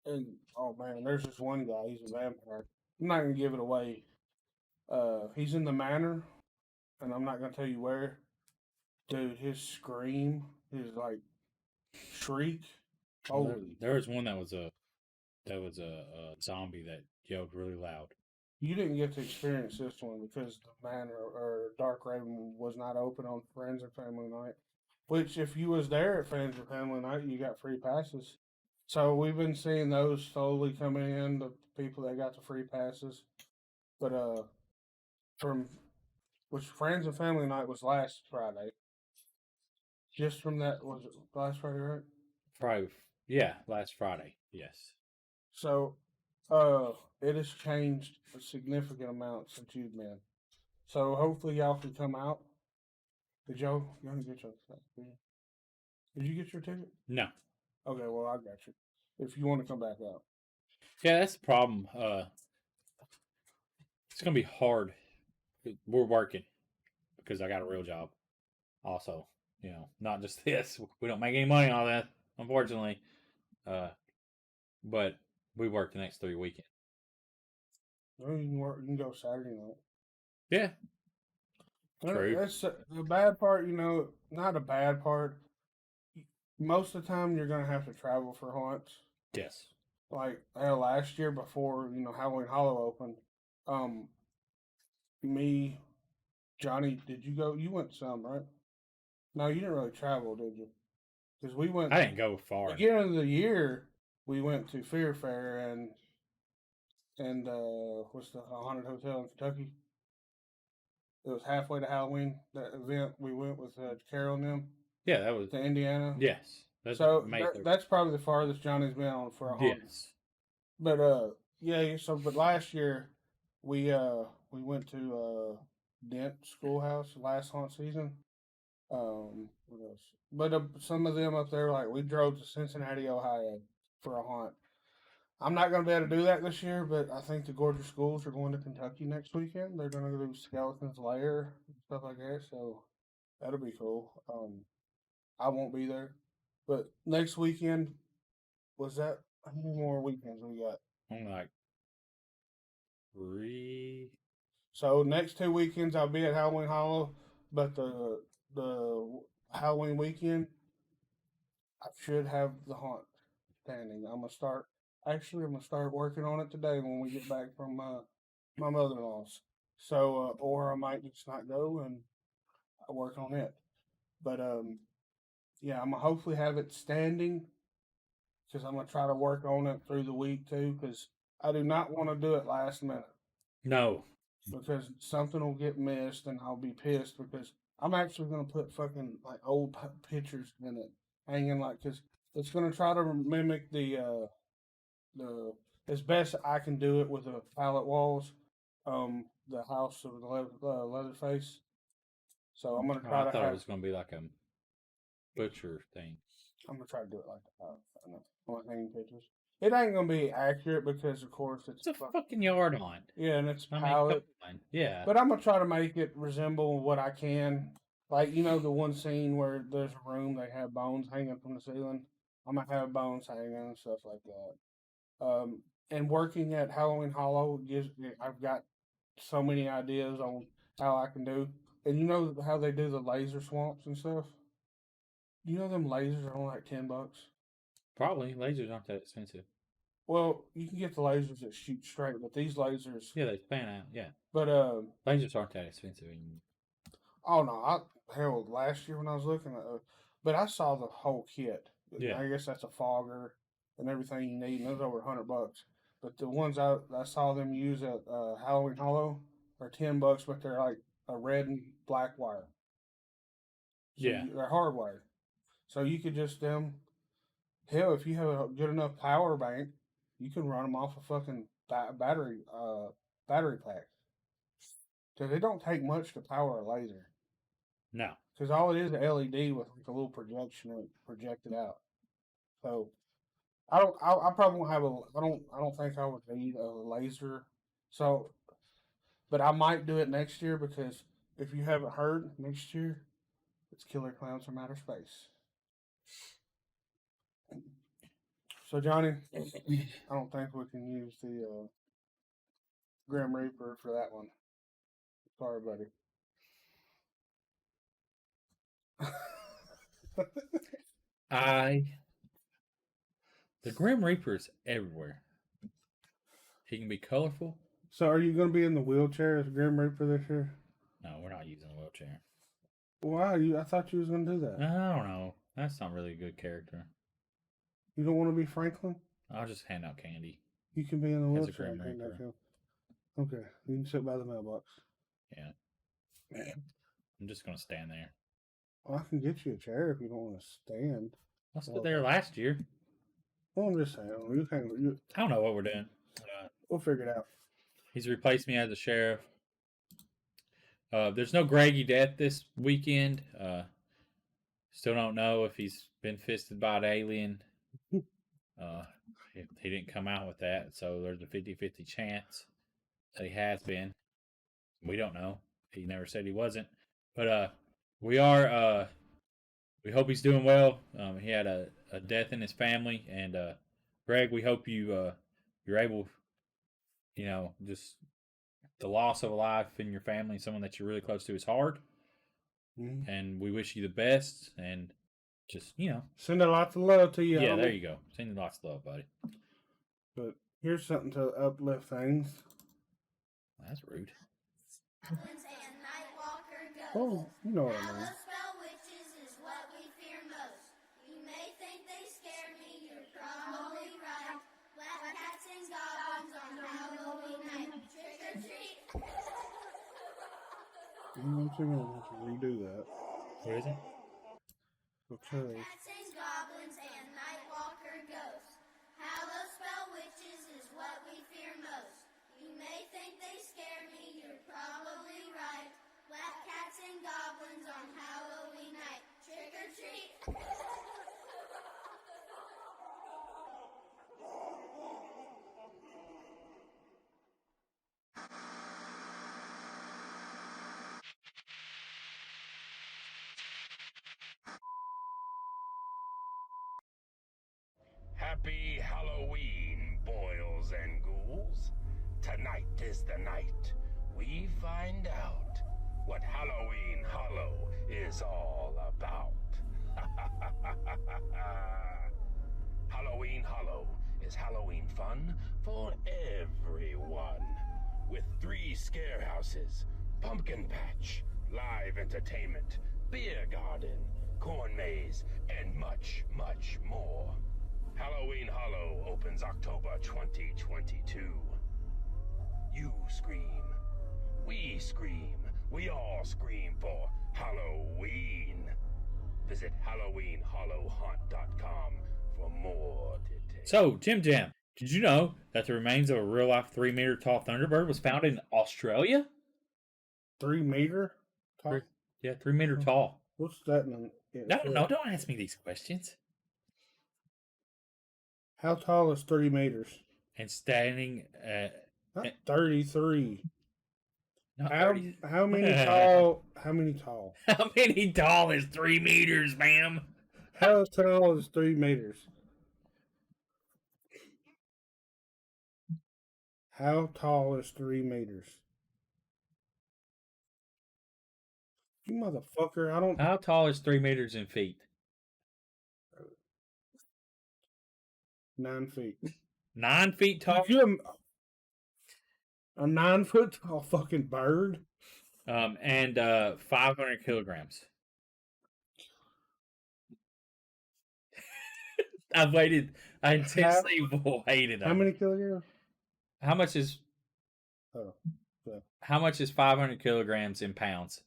and oh man, there's this one guy. He's a vampire. I'm not gonna give it away. He's in the manor, and I'm not gonna tell you where. Dude, his scream, his like shriek. Holy! There was one that was a zombie that yelled really loud. You didn't get to experience this one because the manor or Dark Raven was not open on Friends and Family Night. Which, if you was there at Friends and Family Night, you got free passes. So we've been seeing those slowly coming in, the people that got the free passes. But from which Friends and Family Night was last Friday. Just from that, was it last Friday, right? Probably, yeah, last Friday, yes. So, it has changed a significant amount since you've been. So hopefully y'all can come out. Did y'all get your stuff? Did you get your ticket? No. Okay, well I got you. If you want to come back out. Yeah, that's the problem. It's gonna be hard. We're working because I got a real job, also. not just this. We don't make any money on that, unfortunately. But we work the next 3 weekends. Well, you can work. You can go Saturday night. Yeah. True. That's the bad part. Not a bad part. Most of the time, you're gonna have to travel for haunts. Yes. Like last year before Halloween Hollow opened, me, Johnny, did you go? You went some, right? No, you didn't really travel, did you? Because we went. I didn't go far. Beginning of the year, we went to Fear Fair and what's the haunted hotel in Kentucky? It was halfway to Halloween. That event we went with Carol and them. Yeah, that was to Indiana. Yes. That's So that's probably the farthest Johnny's been on for a haunt. Yes. But yeah. So but last year we went to Dent Schoolhouse last haunt season. What else? But some of them up there, like we drove to Cincinnati, Ohio for a haunt. I'm not going to be able to do that this year, but I think the Gorgeous Schools are going to Kentucky next weekend. They're going to do Skeleton's Lair and stuff like that, so that'll be cool. I won't be there, but next weekend was that? How many more weekends we got? I'm like 3. So next 2 weekends I'll be at Halloween Hollow, but the Halloween weekend I should have the haunt standing. I'm gonna start working on it today when we get back from my mother-in-law's. So or I might just not go and work on it. But yeah, I'm gonna hopefully have it standing because I'm gonna try to work on it through the week too. Because I do not want to do it last minute. No. Because something will get missed and I'll be pissed because I'm actually gonna put fucking like old pictures in it hanging because it's gonna try to mimic the as best I can do it with the pallet walls, the house of the Leatherface. So I'm gonna try I thought it was going to be like a butcher thing. I'm gonna try to do it like that. I want hanging pictures. It ain't gonna be accurate because, of course, it's a fucking yard haunt. Yeah, and it's pallet. Yeah, but I'm gonna try to make it resemble what I can. Like the one scene where there's a room they have bones hanging from the ceiling. I'm gonna have bones hanging and stuff like that. And working at Halloween Hollow I've got so many ideas on how I can do. And you know how they do the laser swamps and stuff? You know them lasers are only like $10. Probably. Lasers aren't that expensive. Well, you can get the lasers that shoot straight, but these lasers... Yeah, they fan out, yeah. But, lasers aren't that expensive anymore. Oh, no. Hell, last year when I was looking at but I saw the whole kit. Yeah. I guess that's a fogger and everything you need, and it was over $100. But the ones I saw them use at Halloween Hollow are $10, but they're like a red and black wire. So yeah. They're hardwired. So you could just hell, if you have a good enough power bank, you can run them off a fucking battery pack. Because it don't take much to power a laser. No. Because all it is LED with like a little projection and project it out. So I probably won't have I don't think I would need a laser. So, but I might do it next year because if you haven't heard, next year it's Killer Clowns from Outer Space. So Johnny, I don't think we can use the Grim Reaper for that one. Sorry, buddy. The Grim Reaper's everywhere. He can be colorful. So are you going to be in the wheelchair as Grim Reaper this year? No, we're not using a wheelchair. Why? I thought you was going to do that. I don't know. That's not really a good character. You don't want to be Franklin? I'll just hand out candy. You can be in the wheelchair. As a Grim Reaper. Okay. You can sit by the mailbox. Yeah. Man. I'm just going to stand there. Well, I can get you a chair if you don't want to stand. I stood there last year. Well, I'm just saying. I don't know what we're doing. We'll figure it out. He's replaced me as a sheriff. There's no Greggy death this weekend. Still don't know if he's been fisted by an alien. He didn't come out with that, so there's a 50-50 chance that he has been. We don't know. He never said he wasn't. But we are we hope he's doing well. He had a death in his family, and Greg, we hope you're able, just the loss of a life in your family, someone that you're really close to, is hard. Mm-hmm. And we wish you the best, and just send a lot of love to you. Yeah, homie. there you go. Send lots of love, buddy. But here's something to uplift things. That's rude. Oh, you know what I mean. I'm actually going to have to redo that. What is it? Okay. Cats and goblins and nightwalker ghosts. Hallow spell witches is what we fear most. You may think they scare me, you're probably right. Black cats and goblins on Halloween night. Trick or treat. Happy Halloween, boils and ghouls. Tonight is the night we find out what Halloween Hollow is all about. Halloween Hollow is Halloween fun for everyone. With 3 scare houses, pumpkin patch, live entertainment, beer garden, corn maze, and much, much more. Halloween Hollow opens October 2022. You scream. We scream. We all scream for Halloween. Visit HalloweenHollowHunt.com for more details. So, Jim Jam, did you know that the remains of a real-life 3-meter tall Thunderbird was found in Australia? 3 meter? Tall? Yeah, 3-meter tall. What's that in? No, don't ask me these questions. How tall is 3 meters? And standing at... Not 33. Not How 30. how many tall? How many tall? How many tall is 3 meters, ma'am? How tall is 3 meters? How tall is 3 meters? You motherfucker! I don't. How tall is 3 meters in feet? 9 feet. 9 feet tall? You a 9 foot tall fucking bird? And 500 kilograms. I intensely waited. How many kilograms? How much is Oh, yeah. How much is 500 kilograms in pounds?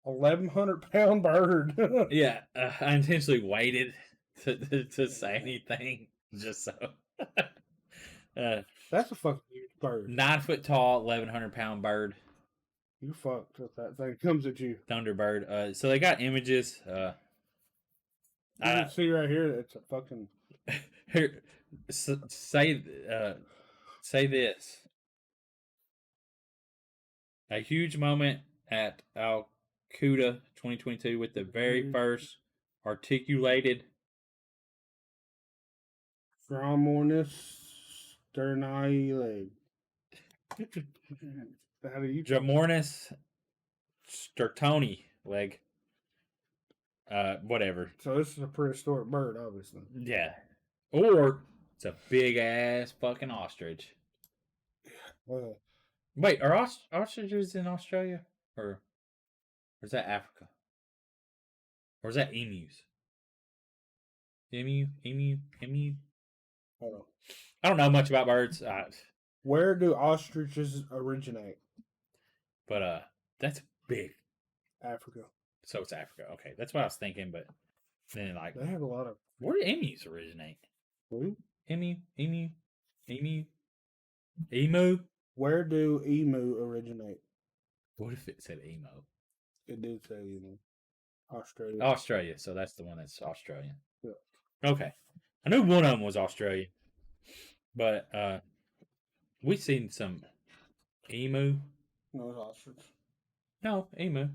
1,100-pound bird. Yeah, I intentionally waited to say anything just so. That's a fucking huge bird. 9 foot tall, 1,100-pound bird. You fucked if that thing comes at you. Thunderbird. So they got images. You can see right here. It's a fucking. Here, say this. A huge moment at Al-Quda 2022 with the very first articulated Dromornis sterni leg. How do you? Jamornis stertoni leg. Whatever. So this is a prehistoric bird, obviously. Yeah. Or it's a big ass fucking ostrich. Well, Wait, are ostriches in Australia? Or is that Africa? Or is that emus? Emu? hold on. I don't know much about birds. Where do ostriches originate? But that's big. Africa. So it's Africa. Okay, that's what I was thinking, but then like They have a lot of. where do emus originate? Who? Emu. Where do emu originate? What if it said emo? It did say emu. Australia. Australia. So that's the one that's Australian. Yeah. Okay. I knew one of them was Australian. But we seen some emu. No, it's ostrich. No, emu.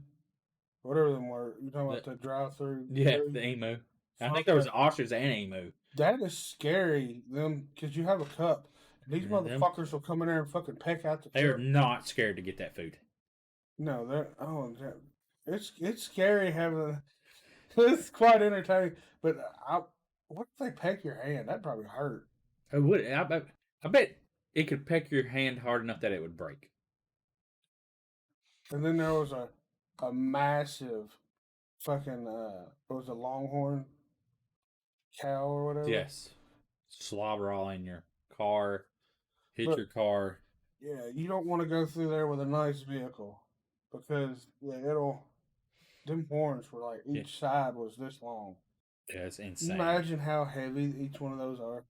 whatever them were. You talking about the drive-through? Yeah, the emu. I Fuck think there was that. ostrich and emu. That is scary. Them because you have a cup. These Them- motherfuckers will come in there and fucking peck out the They're cup. not scared to get that food. No, it's scary having. It's quite entertaining, but what if they peck your hand? That'd probably hurt. It would. I bet it could peck your hand hard enough that it would break. And then there was a massive fucking what was a longhorn cow or whatever. Yes. Slobber all in your car, hit But- your car. Yeah, you don't want to go through there with a nice vehicle because them horns were like each side was this long. Yeah, it's Can you insane. imagine how heavy each one of those are.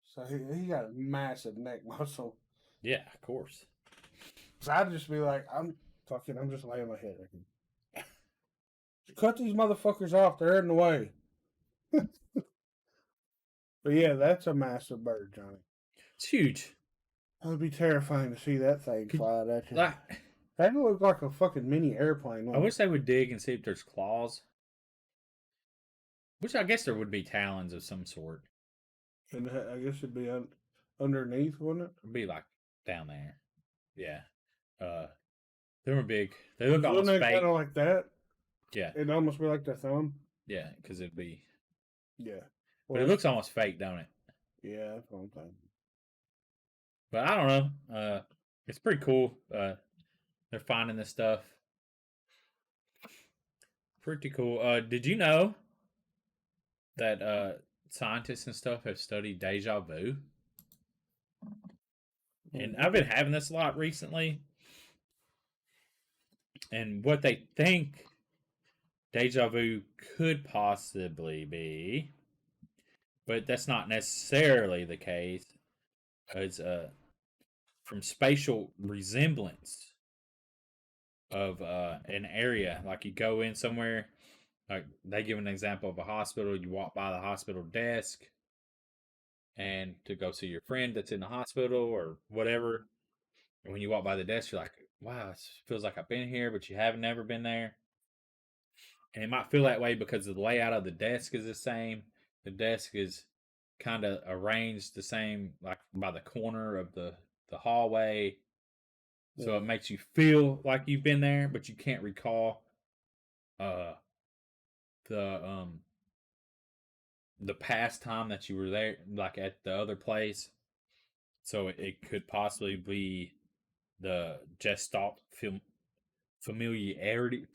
So he got a massive neck muscle. Yeah, of course. So I'd just be like, I'm just laying my head right here. Cut these motherfuckers off. They're in the way. But yeah, that's a massive bird, Johnny. It's huge. That would be terrifying to see that thing fly at you. Like, That would look like a fucking mini airplane. I wish they would dig and see if there's claws. Which I guess there would be talons of some sort. And I guess it'd be underneath, wouldn't it? It'd be like down there. Yeah. They were big. They look almost Wouldn't it fake. kind of like that? Yeah. It'd almost be like the thumb. Yeah, because it'd be. Yeah. But it looks almost fake, don't it? Yeah, that's what I'm thinking. But I don't know. It's pretty cool. They're finding this stuff. Pretty cool. Did you know that scientists and stuff have studied deja vu? And I've been having this a lot recently. And what they think deja vu could possibly be, but that's not necessarily the case, is from spatial resemblance of an area. Like you go in somewhere, like they give an example of a hospital, you walk by the hospital desk and to go see your friend that's in the hospital or whatever. And when you walk by the desk, you're like, wow, it feels like I've been here, but you haven't never been there. And it might feel that way because the layout of the desk is the same. The desk is kind of arranged the same, like by the corner of the hallway. So it makes you feel like you've been there, but you can't recall the past time that you were there, like at the other place. So it could possibly be the gestalt familiarity.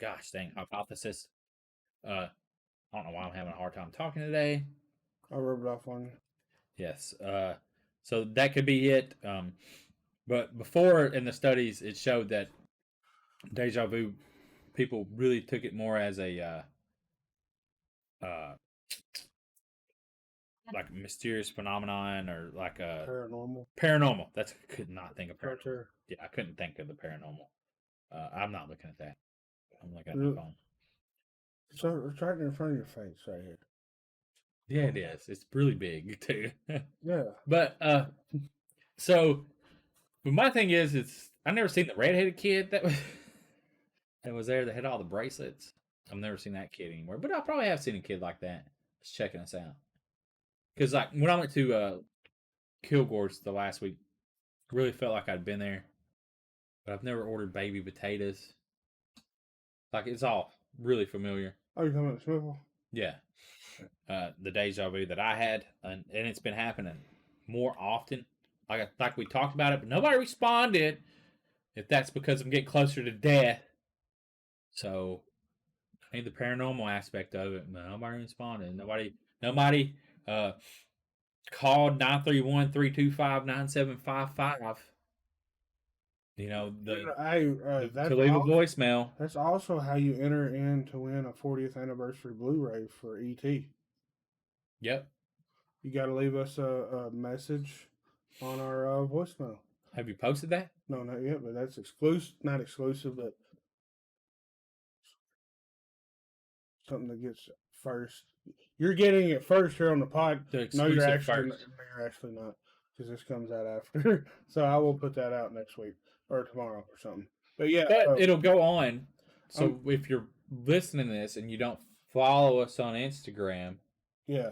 Gosh dang, hypothesis. I don't know why I'm having a hard time talking today. I'll rub it off on you. Yes. So that could be it. But before in the studies, it showed that deja vu people really took it more as a like mysterious phenomenon or like a paranormal. That's I could not think of paranormal. Yeah, I couldn't think of the paranormal. I'm not looking at that. I'm looking at my phone. So it's right in front of your face, right here. Yeah, it is. It's really big too. Yeah. But so, but my thing is, I've never seen the redheaded kid that was there that had all the bracelets. I've never seen that kid anymore. But I probably have seen a kid like that just checking us out. Because like when I went to Kilgore's the last week, really felt like I'd been there. But I've never ordered baby potatoes. Like it's all really familiar. Oh, you're talking about the swivel? Yeah. The deja vu that I had, and it's been happening more often. Like we talked about it, but nobody responded. If that's because I'm getting closer to death. So I need the paranormal aspect of it. But nobody responded. Nobody called 931-325-9755. You know, to leave a voicemail. That's also how you enter in to win a 40th anniversary Blu-ray for E.T. Yep. You got to leave us a message on our voicemail. Have you posted that? No, not yet, but that's exclusive. Not exclusive, but something that gets first. You're getting it first here on the pod. No, you're actually not. because this comes out after. So I will put that out next week or tomorrow or something. But yeah, But it'll go on. So if you're listening to this and you don't follow us on Instagram, yeah.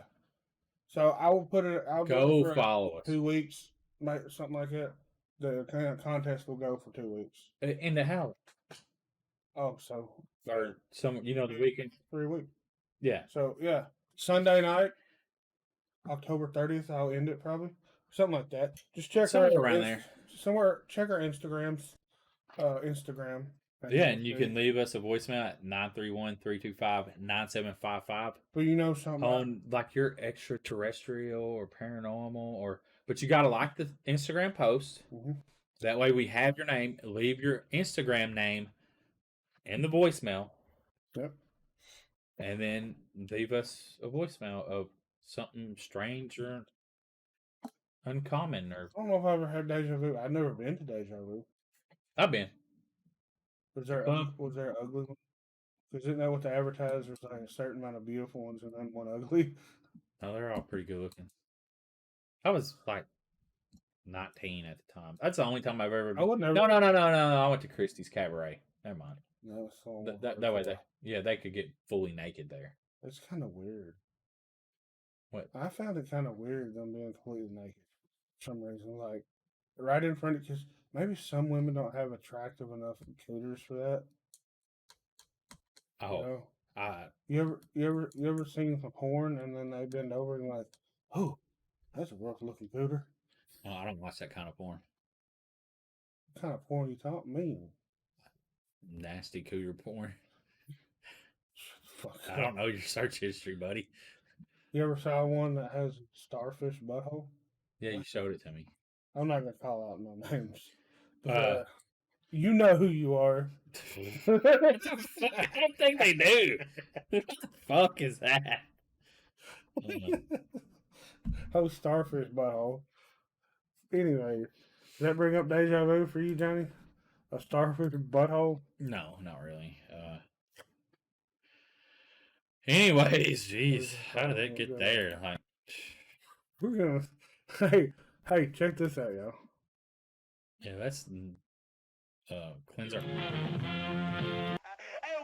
So I will put it. I'll go do it for follow us. 2 weeks, something like that. The contest will go for 2 weeks. In the house. Oh, so Or some, the weekend. 3 weeks. Yeah. So yeah, Sunday night, October 30th. I'll end it probably something like that. Just check Somewhere around there. Somewhere. Check our Instagrams. Instagram. Yeah, and you can leave us a voicemail at 931-325-9755 But you know something. on like your extraterrestrial or paranormal but you gotta like the Instagram post. Mm-hmm. That way we have your name. Leave your Instagram name in the voicemail. Yep. And then leave us a voicemail of something strange or uncommon. Or I don't know if I ever had deja vu. I've never been to deja vu. I've been. Was there ugly one? Because isn't that what they advertise? There's like a certain amount of beautiful ones and then one ugly. No, they're all pretty good looking. I was like 19 at the time. That's the only time I've ever been. I would never. No. I went to Christie's Cabaret. Never mind. No, That way they could get fully naked there. It's kind of weird. What? I found it kind of weird them being completely naked for some reason. Like right in front of, because maybe some women don't have attractive enough clitoris for that. Oh, you ever seen some porn and then they bend over and like, oh, that's a rough looking cooter. oh, I don't watch that kind of porn. What kind of porn you talking mean? Nasty cooter porn. Fuck. I don't know your search history, buddy. You ever saw one that has starfish butthole? Yeah, you showed it to me. I'm not gonna call out no names. But, you know who you are. I don't think they do. What the fuck is that? Oh, starfish butthole. Anyway, does that bring up deja vu for you, Johnny? A starfish butthole? No, not really. Anyways, jeez, how did that get there? Like, We're gonna. Hey, check this out, y'all. yeah, that's cleanser. And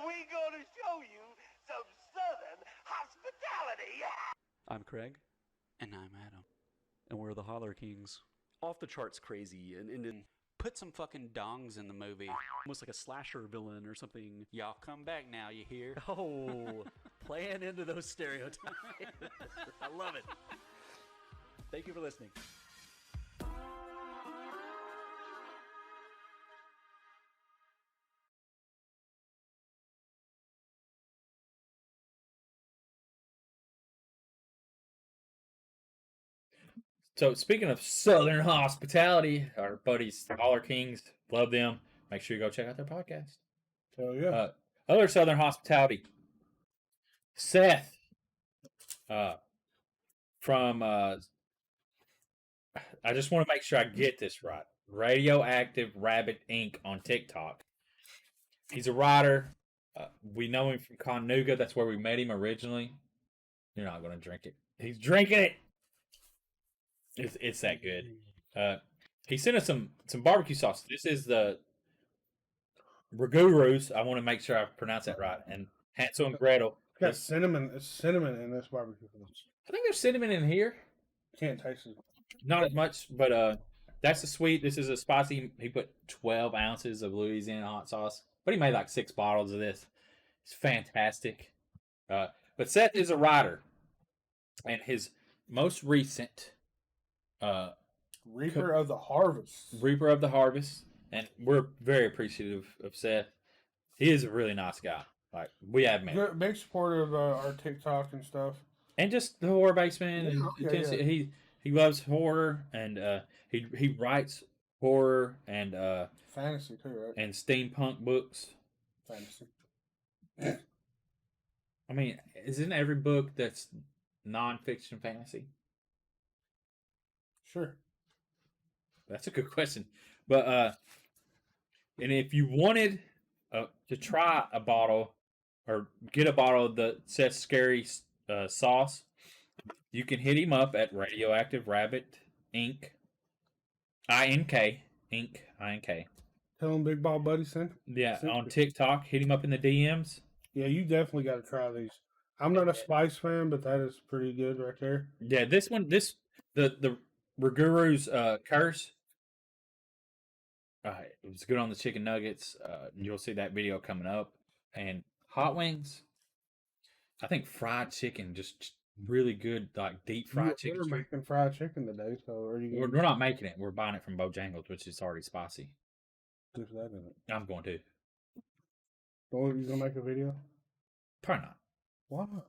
we gonna show you some Southern hospitality. I'm Craig. And I'm Adam. And we're the Holler Kings. Off the charts crazy and put some fucking dongs in the movie. Almost like a slasher villain or something. Y'all come back now, you hear? Oh, playing into those stereotypes. I love it. Thank you for listening. So speaking of Southern hospitality, our buddies, the Holler Kings, love them. Make sure you go check out their podcast. Hell yeah. Other Southern hospitality, Seth, from I just want to make sure I get this right. Radioactive Rabbit Inc. on TikTok. He's a writer. We know him from Conuga. That's where we met him originally. You're not going to drink it. He's drinking it. It's that good. He sent us some barbecue sauce. This is the Raguru's. I want to make sure I pronounce that right. And Hansel and Gretel. It's got cinnamon. It's cinnamon in this barbecue sauce. I think there's cinnamon in here. Can't taste it. Not as much, but that's the sweet. This is a spicy. He put 12 ounces of Louisiana hot sauce, but he made like 6 bottles of this. It's fantastic. But Seth is a writer, and his most recent Reaper of the Harvest, and we're very appreciative of Seth. He is a really nice guy. Like, we have met. Big supporter of our TikTok and stuff. And just the horror basement. Yeah, And yeah. He loves horror, and he writes horror and Fantasy too, right? and steampunk books. Fantasy. I mean, isn't every book that's nonfiction fantasy? Sure. That's a good question. But and if you wanted to try a bottle or get a bottle of the Seth Scary sauce, you can hit him up at Radioactive Rabbit Inc. INK. Ink. INK. Tell him Big Ball Buddy sent. Yeah, sent on you. TikTok. Hit him up in the DMs. Yeah, you definitely got to try these. I'm not a spice fan, but that is pretty good right there. Yeah, this one, the Raguru's curse. It was good on the chicken nuggets. You'll see that video coming up. And hot wings. I think fried chicken, just really good, like deep fried chicken. We're making fried chicken today, so are you? We're not making it. We're buying it from Bojangles, which is already spicy. There's that in it. I'm going to. Oh, you gonna make a video? Probably not. Why not?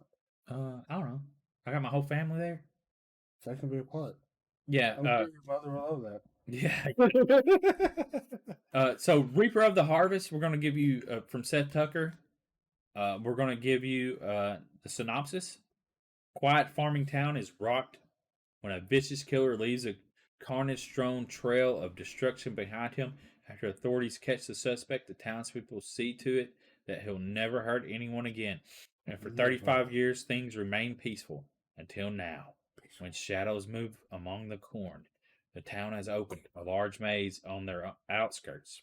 I don't know. I got my whole family there. That can be a part. Yeah. I'm sure your mother will love that. Yeah. So Reaper of the Harvest, we're going to give you from Seth Tucker. We're going to give you the synopsis. Quiet farming town is rocked when a vicious killer leaves a carnage-strewn trail of destruction behind him. After authorities catch the suspect, the townspeople see to it that he'll never hurt anyone again. And for 35 years, things remain peaceful until now, when shadows move among the corn. The town has opened a large maze on their outskirts.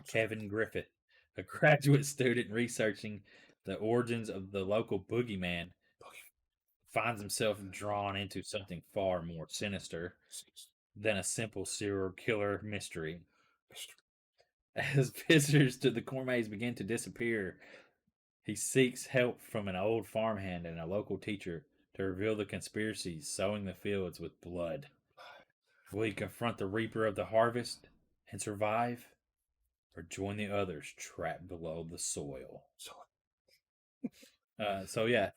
Kevin Griffith, a graduate student researching the origins of the local boogeyman, finds himself drawn into something far more sinister than a simple serial killer mystery. As visitors to the corn maze begin to disappear, he seeks help from an old farmhand and a local teacher to reveal the conspiracies sowing the fields with blood. Will he confront the Reaper of the Harvest and survive, or join the others trapped below the soil? So yeah,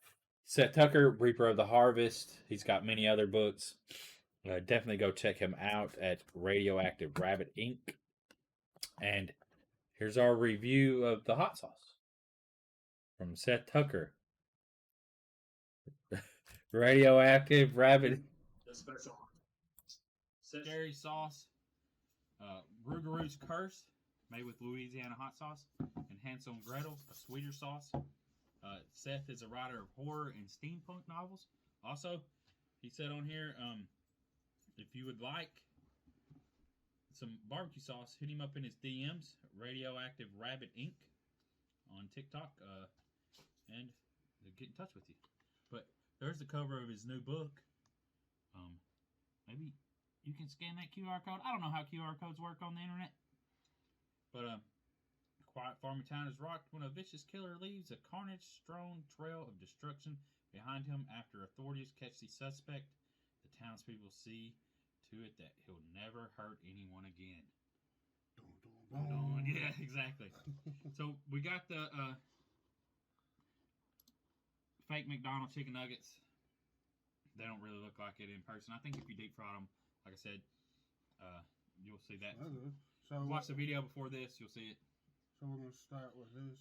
Seth Tucker, Reaper of the Harvest. He's got many other books. Definitely go check him out at Radioactive Rabbit Inc. And here's our review of the hot sauce from Seth Tucker. Radioactive Rabbit. The special. Scary sauce. Rougarous Curse, made with Louisiana hot sauce. And Hansel and Gretel, a sweeter sauce. Seth is a writer of horror and steampunk novels. Also, he said on here, if you would like some barbecue sauce, hit him up in his DMs, Radioactive Rabbit Inc. on TikTok, and get in touch with you. But there's the cover of his new book. Maybe you can scan that QR code. I don't know how QR codes work on the internet. But quiet farming town is rocked when a vicious killer leaves a carnage-strewn trail of destruction behind him after authorities catch the suspect. The townspeople see to it that he'll never hurt anyone again. Yeah, exactly. So we got the fake McDonald's chicken nuggets. They don't really look like it in person. I think if you deep fry them, like I said, you'll see that. So watch the video before this, you'll see it. So we're gonna start with this.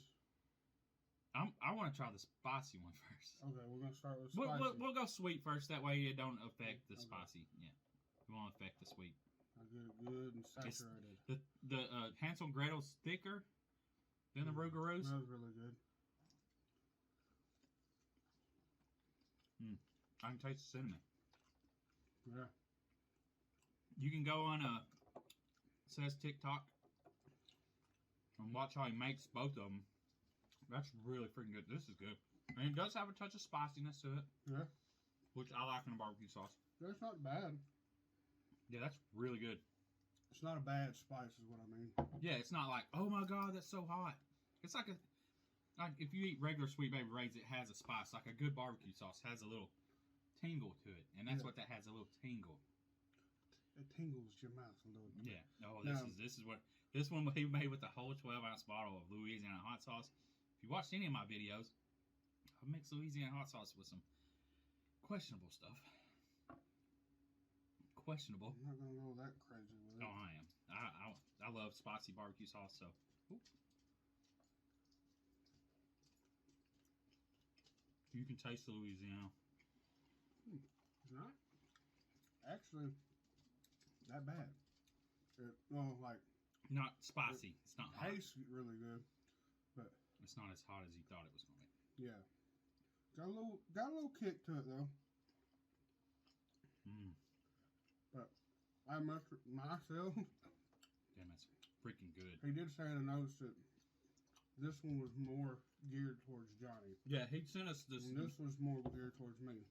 I want to try the spicy one first. Okay, we're gonna start with spicy. We'll go sweet first. That way it don't affect the spicy. Yeah, we won't affect the sweet. I get it good and saturated. The Hansel and Gretel's thicker than the Rougarous. That was really good. I can taste the cinnamon. Yeah. You can go on Seth's TikTok and watch how he makes both of them. That's really freaking good. This is good. And it does have a touch of spiciness to it. Yeah. Which I like in a barbecue sauce. That's not bad. Yeah, that's really good. It's not a bad spice is what I mean. Yeah, it's not like, oh my god, that's so hot. It's like if you eat regular Sweet Baby Ray's, it has a spice. Like a good barbecue sauce has a little tingle to it. And that's what that has, a little tingle. It tingles your mouth a little bit. Yeah. Oh, this one he made with a whole 12-ounce bottle of Louisiana hot sauce. If you watched any of my videos, I mix Louisiana hot sauce with some questionable stuff. Questionable. I'm not gonna go that crazy with it. Oh, I am. I love spicy barbecue sauce. So, you can taste the Louisiana. It's not actually that bad. Not spicy. It's not hot. Tastes really good, but it's not as hot as you thought it was going to be. Yeah, got a little kick to it though. But I must myself. Damn, that's freaking good. He did say in the notes that this one was more geared towards Johnny. Yeah, he sent us this. And this was more geared towards me.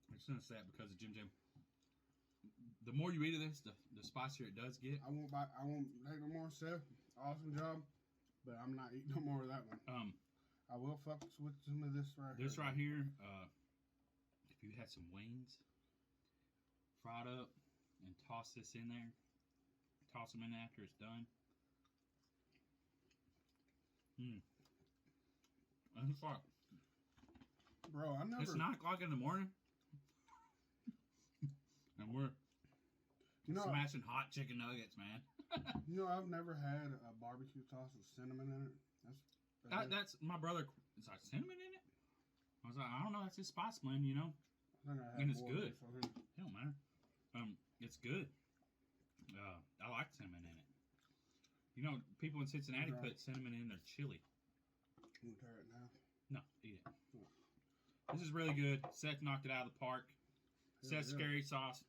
He sent us that because of Jim Jam. The more you eat of this, the spicier it does get. I won't take no more, Seth. Awesome job, but I'm not eating no more of that one. I will fuck with some of this right here. This right here, if you had some wings fried up and toss this in there, toss them in after it's done. That's like, bro, I never. it's 9 o'clock in the morning, and we're smashing hot chicken nuggets, man. I've never had a barbecue sauce with cinnamon in it. That's my brother. It's like cinnamon in it. I was like, I don't know. That's his spice blend, you know. And it's good. It don't matter. It's good. I like cinnamon in it. You know, people in Cincinnati put cinnamon in their chili. You can tear it now. No, eat it. This is really good. Seth knocked it out of the park. Seth's scary sauce.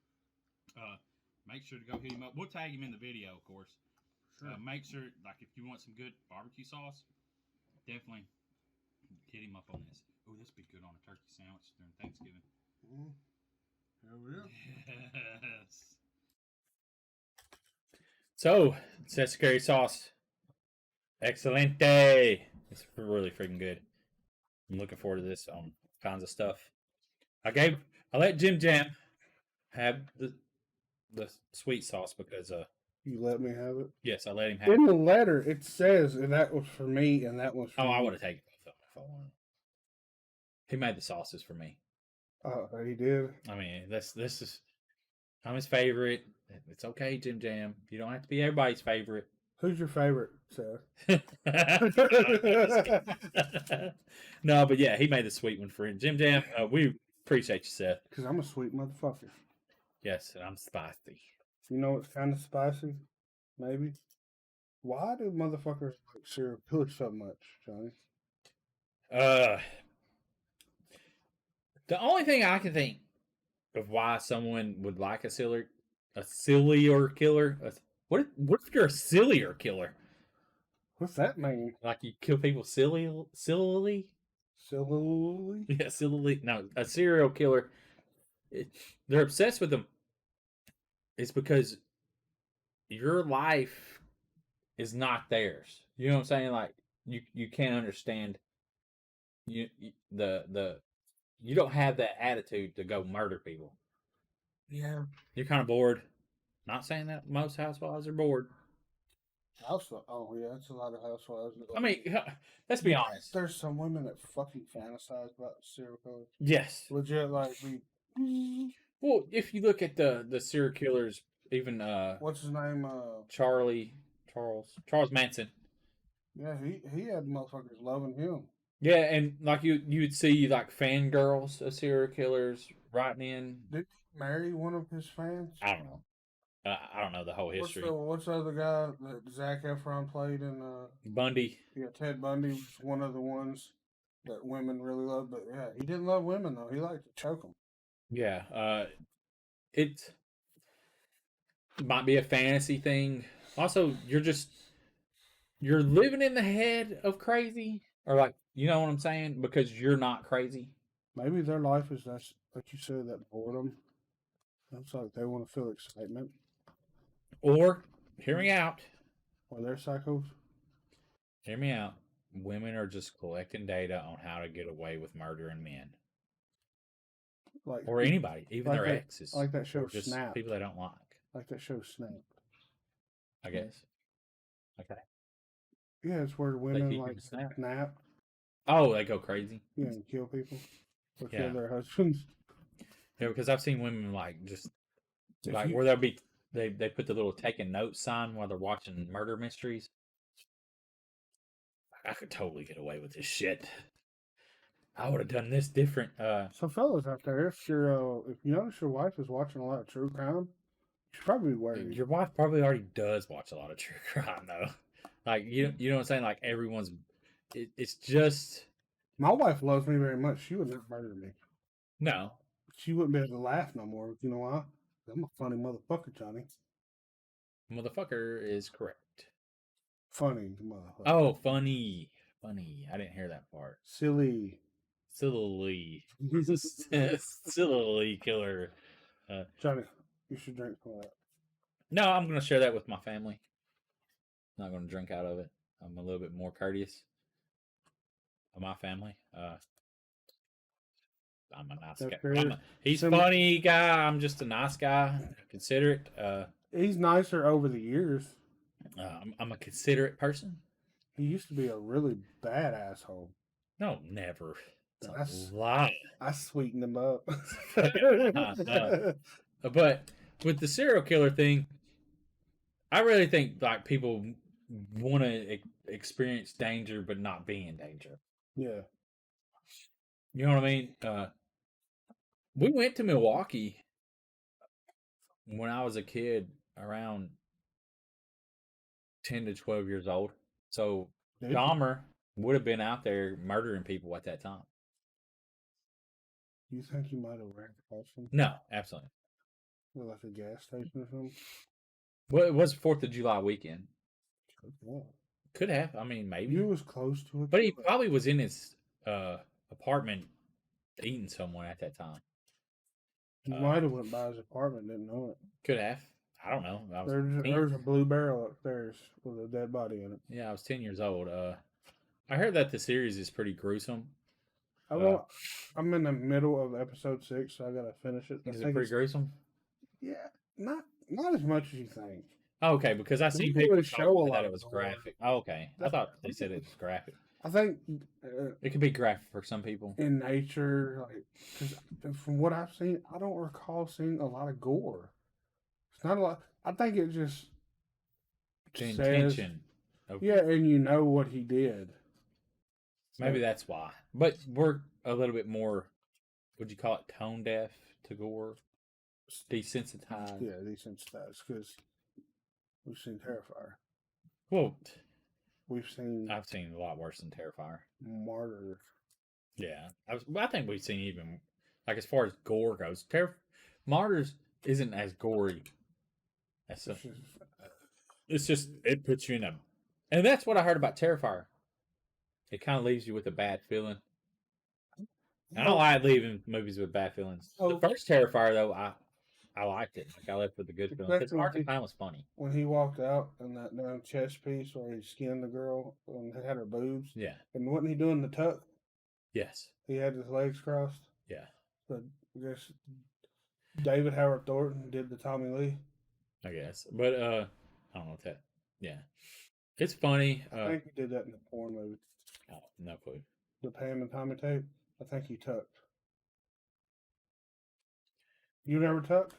Make sure to go hit him up. We'll tag him in the video, of course. Sure. Make sure, like, if you want some good barbecue sauce, definitely hit him up on this. Oh, this would be good on a turkey sandwich during Thanksgiving. Hell yeah. Yes. So, Seth's scary sauce. Excelente. It's really freaking good. I'm looking forward to this on kinds of stuff. I let Jim Jam have the sweet sauce because you let me have it. Yes, I let him have In it. the letter, it says that was for me and that was for I you. would have taken both of them if I wanted. He made the sauces for me. He did. I mean, this is. I'm his favorite. It's okay, Jim Jam. You don't have to be everybody's favorite. Who's your favorite, Seth? No, but yeah, he made the sweet one for him. Jim Jam, we appreciate you, Seth. Because I'm a sweet motherfucker. Yes, and I'm spicy. You know what's kind of spicy? Maybe. Why do motherfuckers like serial killers so much, Johnny? The only thing I can think of why someone would like a sillier killer. What if you're a sillier killer? What's that mean? Like you kill people sillily? Sillily? Yeah, sillily. No, a serial killer. They're obsessed with them. It's because your life is not theirs. You know what I'm saying? Like you can't understand. You don't have that attitude to go murder people. Yeah. You're kind of bored. Not saying that most housewives are bored. Housewives? Oh, yeah, that's a lot of housewives. I mean, let's be honest. There's some women that fucking fantasize about serial killers. Yes. Legit, like, Well, if you look at the serial killers, even what's his name? Charles Manson. Yeah, he had motherfuckers loving him. Yeah, and like you would see like fangirls of serial killers writing in. Did he marry one of his fans? I don't know. I don't know the whole history. What's the other guy that Zac Efron played in? Bundy. Yeah, Ted Bundy was one of the ones that women really loved. But yeah, he didn't love women though. He liked to choke them. Yeah, it might be a fantasy thing. Also, you're living in the head of crazy, or like you know what I'm saying, because you're not crazy. Maybe their life is that, like you said, that boredom. It's like they want to feel excitement. Or, hear me out. Or they're psychos. Hear me out. Women are just collecting data on how to get away with murdering men. Like, or anybody, even like their that, exes. Like that show just Snap. People they don't like. Like that show Snap. I guess. Okay. Yeah, it's where women like snap. Oh, they go crazy. Yeah, and kill people. Or Yeah. kill their husbands. Yeah, because I've seen women like just like where they'll be they put the little taking notes sign while they're watching murder mysteries. I could totally get away with this shit. I would have done this different. So fellas out there, if you notice your wife is watching a lot of true crime, you should probably be worried. Your wife probably already does watch a lot of true crime though. Like you know what I'm saying? Like everyone's it's just my wife loves me very much. She would never murder me. No. She wouldn't be able to laugh no more. You know why? I'm a funny motherfucker, Johnny. Motherfucker is correct. Funny motherfucker. Oh, funny. Funny. I didn't hear that part. Silly. Silly. Silly killer. Johnny, you should drink some of that. No, I'm going to share that with my family. Not going to drink out of it. I'm a little bit more courteous of my family. I'm a nice guy. He's funny guy. I'm just a nice guy. Considerate. He's nicer over the years. I'm a considerate person. He used to be a really bad asshole. No, never. That's a lie. I sweetened him up. But with the serial killer thing, I really think like people want to experience danger but not be in danger. Yeah. You know what I mean? We went to Milwaukee when I was a kid, around 10 to 12 years old. So Dahmer would have been out there murdering people at that time. You think you might have ran across him? No, absolutely. Like a gas station or something? Well, it was 4th of July weekend. Yeah. Could have. I mean, maybe. You was close to it. But he probably was in his apartment eating somewhere at that time. He might have went by his apartment, didn't know it. Could have. I don't know. There's a blue barrel upstairs with a dead body in it. Yeah, I was 10 years old. I heard that the series is pretty gruesome. I'm in the middle of episode 6, so I gotta finish it. Is it pretty gruesome? Yeah, not as much as you think. Oh, okay, because I see people show that it was graphic. Oh, okay, I thought they said it was graphic. I think it could be graphic for some people. In nature, like, because from what I've seen, I don't recall seeing a lot of gore. It's not a lot. I think it just the intention. Yeah, and you know what he did. Maybe that's why. But we're a little bit more, would you call it tone deaf to gore? Desensitized. Yeah, desensitized, because we've seen Terrifier. Well, I've seen a lot worse than Terrifier. Martyr. Yeah, I think we've seen even, like, as far as gore goes, Martyrs isn't as gory. It's just, it puts you in a, and that's what I heard about Terrifier. It kind of leaves you with a bad feeling. I don't like leaving movies with bad feelings. The first Terrifier, though, I liked it. Like, I left with a good feeling. Because Mark Time was funny. When he walked out in that damn chest piece where he skinned the girl and had her boobs. Yeah. And wasn't he doing the tuck? Yes. He had his legs crossed. Yeah. But I guess David Howard Thornton did the Tommy Lee. I guess. But I don't know what that. Yeah. It's funny. I think he did that in the porn movie. Oh, no clue. The Pam and Tommy tape. I think he tucked. You never tucked?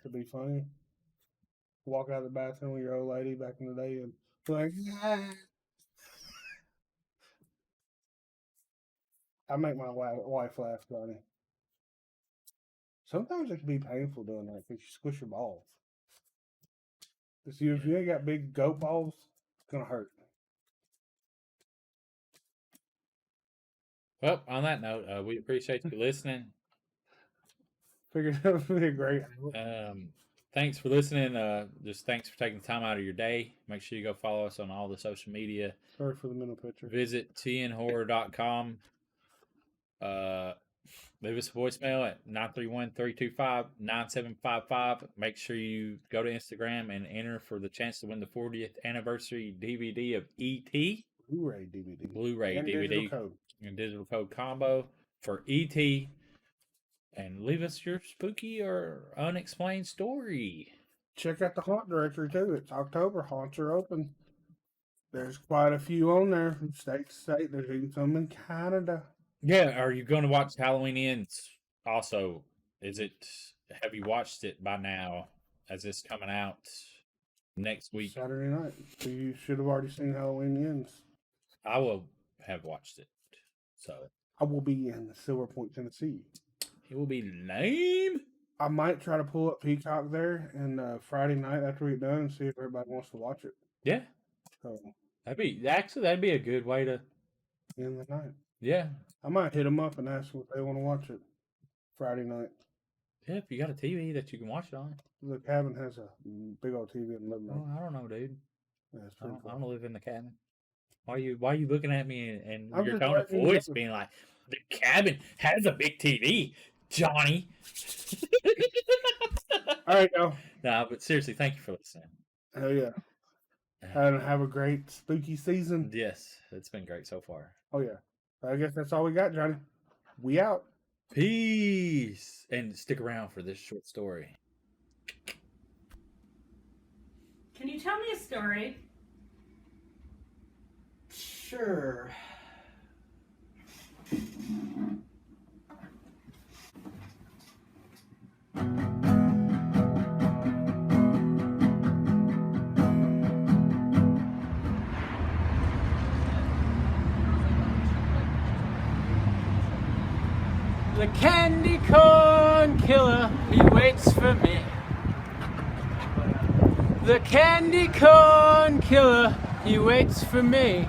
To be funny. Walk out of the bathroom with your old lady back in the day and like, I make my wife laugh, Johnny. Sometimes it can be painful doing that because you squish your balls. If you ain't got big goat balls, it's gonna hurt. Well, on that note, we appreciate you listening. Figured that would be a great. Thanks for listening. Just thanks for taking the time out of your day. Make sure you go follow us on all the social media. Sorry for the mental picture. Visit tnhorror.com. Leave us a voicemail at 931-325-9755. Make sure you go to Instagram and enter for the chance to win the 40th anniversary DVD of E.T. Blu-ray DVD. Blu-ray and DVD. Digital code. And digital code combo for E.T. And leave us your spooky or unexplained story. Check out the haunt directory too. It's October. Haunts are open. There's quite a few on there from state to state. There's even some in Canada. Yeah, are you going to watch Halloween Ends? Also, have you watched it by now? As it's coming out next week? Saturday night. So you should have already seen Halloween Ends. I will have watched it. So I will be in Silver Point, Tennessee. It will be lame. I might try to pull up Peacock there and Friday night after we get done and see if everybody wants to watch it. Yeah. So that'd be a good way to end the night. Yeah. I might hit them up and ask them if they want to watch it Friday night. Yeah, if you got a TV that you can watch it on. The cabin has a big old TV in the living Oh, room. I don't know, dude. Yeah, it's I pretty don't cool. live in the cabin. Why you looking at me and I'm your just tone of letting you voice know. being like, the cabin has a big TV, Johnny. All right, y'all. Nah, but seriously, thank you for listening. Hell yeah. And have a great spooky season. Yes, it's been great so far. Oh, yeah. I guess that's all we got, Johnny. We out. Peace. And stick around for this short story. Can you tell me a story? Sure. The candy corn killer, he waits for me. The candy corn killer, he waits for me.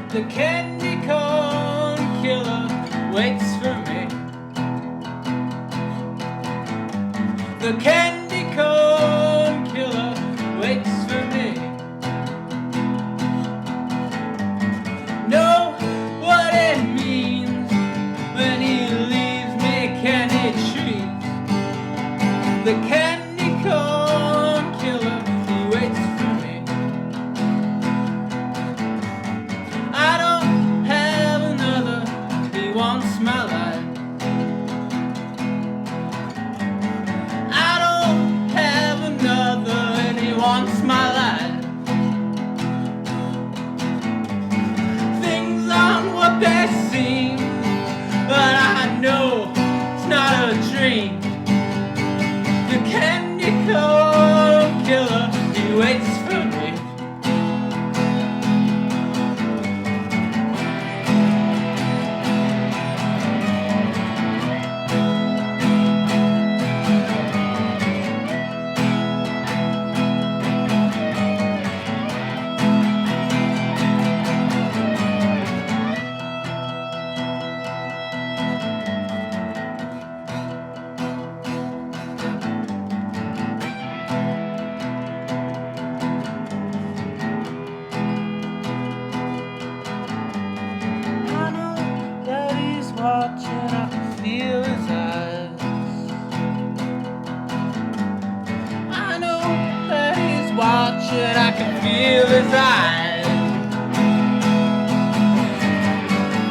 The candy corn killer waits for me. The candy corn killer waits for me. Know what it means when he leaves me candy trees. The candy corn killer, he waits for me. I don't have another, he wants my life. I don't have another and he wants my life. Things aren't what they seem, but I know it's not a dream. The candy corn killer, he waits for me. I know that he's watching, I can feel his eyes. I know that he's watching, I can feel his eyes.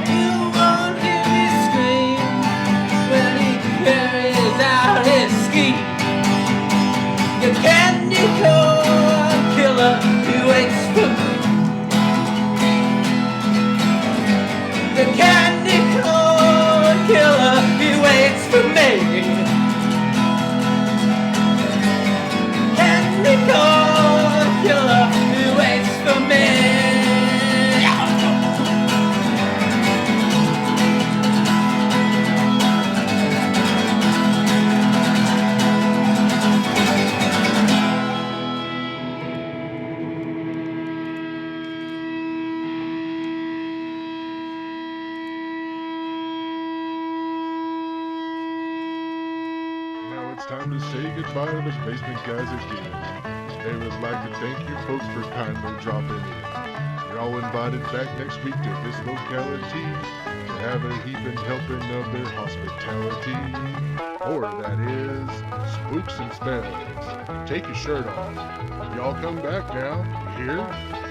You won't hear me scream when he carries out his scheme. The candy corn killer, he waits for me. The candy corn killer, he waits for me. Candy corn killer, he waits for me. Now it's time to say goodbye to the Basement Guys again. They would like to thank you folks for kindly dropping in. You're all invited back next week to this locality to have a heaping helping of their hospitality. Or that is, spooks and spells. Take your shirt off. Y'all come back now, you hear?